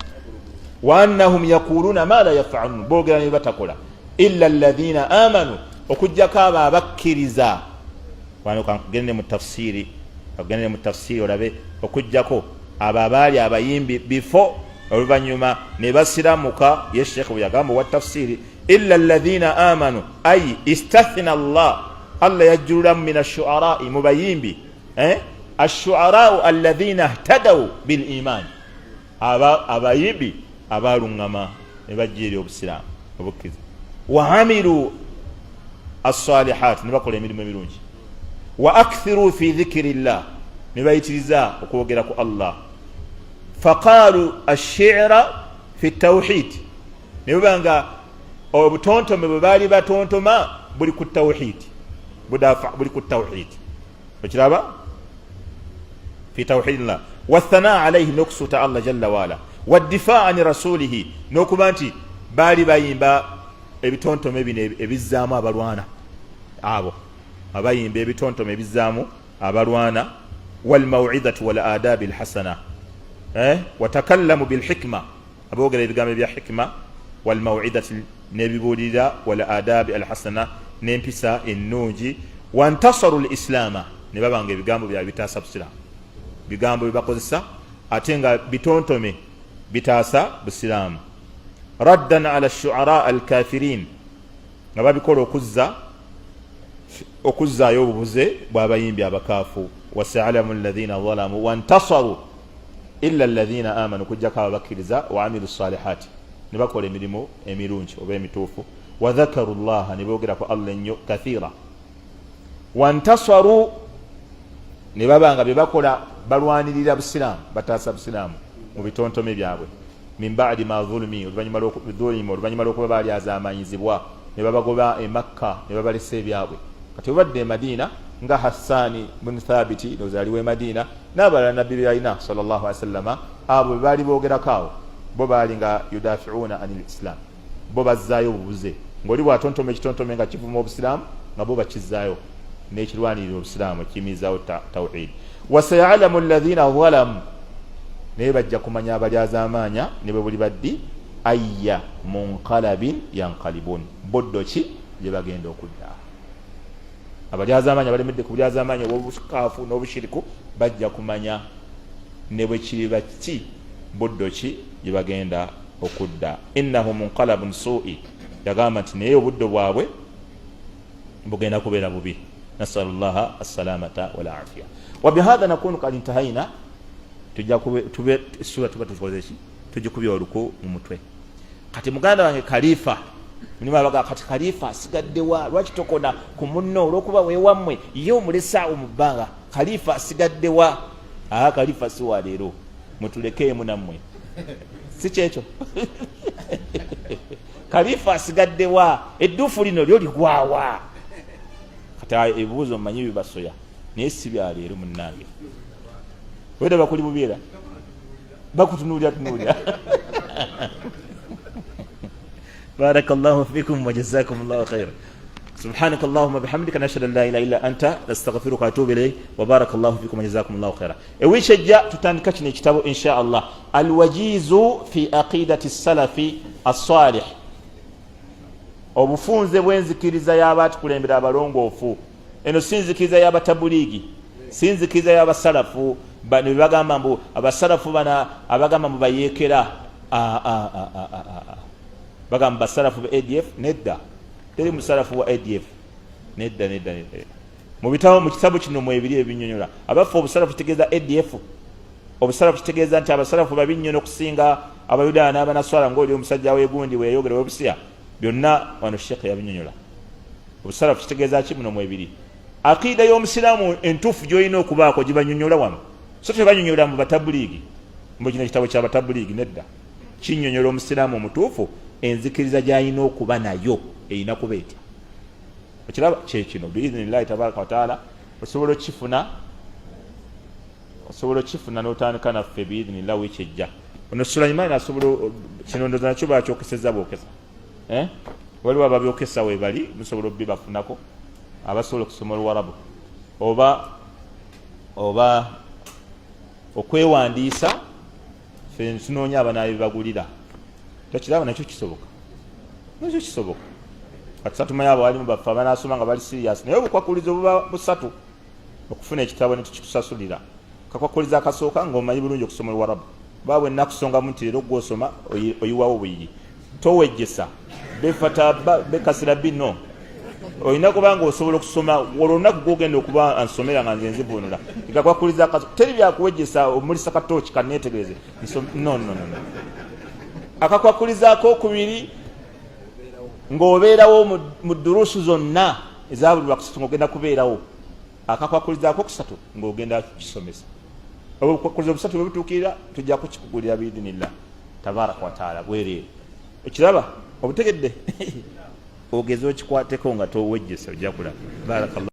wa annahum yakuluna ma la yafalun boogera ne batakola illa alladhina amanu okujjako abo abakkiriza wano kankugende mu tafsiri olabe okujjako abo abaali abayimbi before oluvanyuma ne basiramuka ye sheekh bwe yagamba wa tafsiri illa alladhina amanu ay istathna Allah yajjululamu min ashu'ara'i mu bayimbi ashu'ara'u alladhina ihtadaw bil iman abayimbi abaluŋŋama ne bajja eri obusiraamu obukkiriza wa amilu as-salihat ne bakola emirimu emirungi wa akthiru fi dhikrillah ne bayitiriza okwogera ku Allah faqalu ash-shi'ra fi at-tawhid ne banga obutontome bwe baali batontoma buli ku tawhid buli ku tawhid okiraba fi tawhidillah wathana alayhi noksuta Allah jalla wala waddifa an rasulihi nokuba nti baali bayimba ebitontome bino ebizzaamu abalwana abo abayimba ebitontome ebizzaamu abalwana walmaw'idatu wal adabi alhasana watakallamu bilhikma aboogera ebigambo bya hikma walmaw'idati nebibulira wal adabi alhasana n'empisa ennungi wantasaru lislaama ne babanga ebigambo bya bitaasa busiraamu bigambo byebakozesa ate nga bitontome bitaasa busiraamu raddan ala shu'ara alkafirin nga babikola okuzzaayo obubuze bw'abayimbi abakaafu wasa'alamu alladhina zalamu wantasaru illa alladhina amanu kujjako ababakkiriza wa amilu salihati ne bakola emirimu emirungi oba emituufu wadhakaru llaha ne boogera ku Allah ennyo kathira wantasaru ne babanga bye bakola balwanirira busiraamu bataasa busiraamu mu bitontome byabwe min ba'di ma zulmi oluvannyuma lw'okuba baali azaamanyizibwa ne babagoba e Makka ne babalesa ebyabwe kati obadde e Madina nga Hassani bin Thabiti nozaaliwo e Madina n'abalala nabbi byalina sallallahu alaihi wasallama abo bwe baali boogerako awo bo baali nga yudafi'una anil islam bo bazzaayo obubuze ng'oli bwatontoma ekitontome nga kivuma obusiraamu nga bo bakizzaayo n'ekirwanirira obusiraamu ekiyimirizaawo tawhid wasayalamu alladhina zalamu naye bajja kumanya abalyazaamaanya ne bwe buli baddi ayya munqalabin yanqalibun boddo ki gye bagenda okudda abalyazaamaanya balemedde ku bulyazaamaanya obw'obukaafu n'obushiriku bajja kumanya ne bwe kiriba ki boddo ki gye bagenda okudda innahu munqalabun su'i yagamba nti naye obuddo bwabwe bugenda kubeera bubi nasalu llaha assalamata wal afiya wa bihadha nakunu qad intahaina tujja tube sura tuba tukozeki tujikubya oluku mu mutwe kati muganda wange khalifa nima baga kati khalifa asigaddewa lwaki tokona ku munno olwokuba weewammwe ye omulesa omubbanga khalifa asigaddewa khalifa si wa leero mutulekeemu nammwe si kyekyo khalifa asigaddewa edduufu lino lyo ligwawa kati ebibuuzo mmanyi bibasoya naye si bya leero munnange weda bakuli bubiera bakutunuulira barakallahu fikum wa jazakumullahu khairan سبحانك اللهم وبحمدك نشهد ان لا اله الا انت نستغفرك ونتوب اليك وبارك الله فيكم وجزاكم الله خيرا ويشجع تتandika kino kitabo insha Allah الوجيز في عقيدة السلف الصالح obufunze bw'enzikiriza y'abaatukulembera abalongoofu. Eno si nzikiriza y'abatabuliigi, si nzikiriza y'abasalafu ne bagamba mbu abasalafu bana abagamba mbu bayeekera bagamba basalafu ba ADF. Nedda, teri musalafu wa ADF. Nedda. Mu kitabu kino mwebiri ebinyonyola abaffe obusalafu kitegeeza ADF. Obusalafu kitegeeza nti abasalafu babi nnyo n'okusinga abayudaaya n'abanaswala ng'oli omusajja weegundi weeyogera webusiya. Byonna wano Sheekh yabinyonyola. Obusalafu kitegeeza ki muno mwebiri? Akiida y'omusiraamu entuufu gy'olina okubaako gibanyonyola wano. So tebanyonyola mu batabuliigi, mbu kino kitabo kya batabuliigi. Nedda, kinyonyola omusiraamu omutuufu enzikiriza gy'alina okuba nayo erina kuba etya. Okiraba kyekino biidhinillahi tabaraka wataala osobola okifuna n'otandika naffe biidhinillahi wiiki ejja. Ono Sulaimaani asobola kino ndooza nakyo bakyokeseza bookesa. Waliwo ababyokesa weebali musobola obibafunako abasobola okusoma Oluwarabu oba okwewandiisa ffe tunoonya abanaabi bagulira. Tokiraba nakyo kisoboka, nakyo kisoboka. Kati tumanyi abawalimu baffe abanaasoma nga bali sirias, naye obukwakulizo buba busatu okufuna ekitabo ne tukikusasulira. Kakwakuliza akasooka ng'omanyi bulungi okusoma Oluwarabu. Baba bwe nnakusongamu nti leero gw'osoma oyiwawo buyiri, towejjesa befata bekasira bino. Olina kuba ng'osobola okusoma olunaku gw'ogenda okuba ansomera nga nze nzivunula. Kakwakuliza akasooka teri byakuwejjesa omulisa katooki kanneetegereze. No. Akakwakulizaako okubiri ng'obeerawo mu duruusu zonna eza buli lwakusatu ng'ogenda kubeerawo. Akakwakulizaako okusatu ng'ogenda kisomesa. Obukwakuliza obusatu bwe butuukirira tujja kukikugulira biidhinillah tabaraka wataala bwereere. Okiraba obutegedde ogeze okikwateko nga towejjesa ojja kulaba. Barakallah.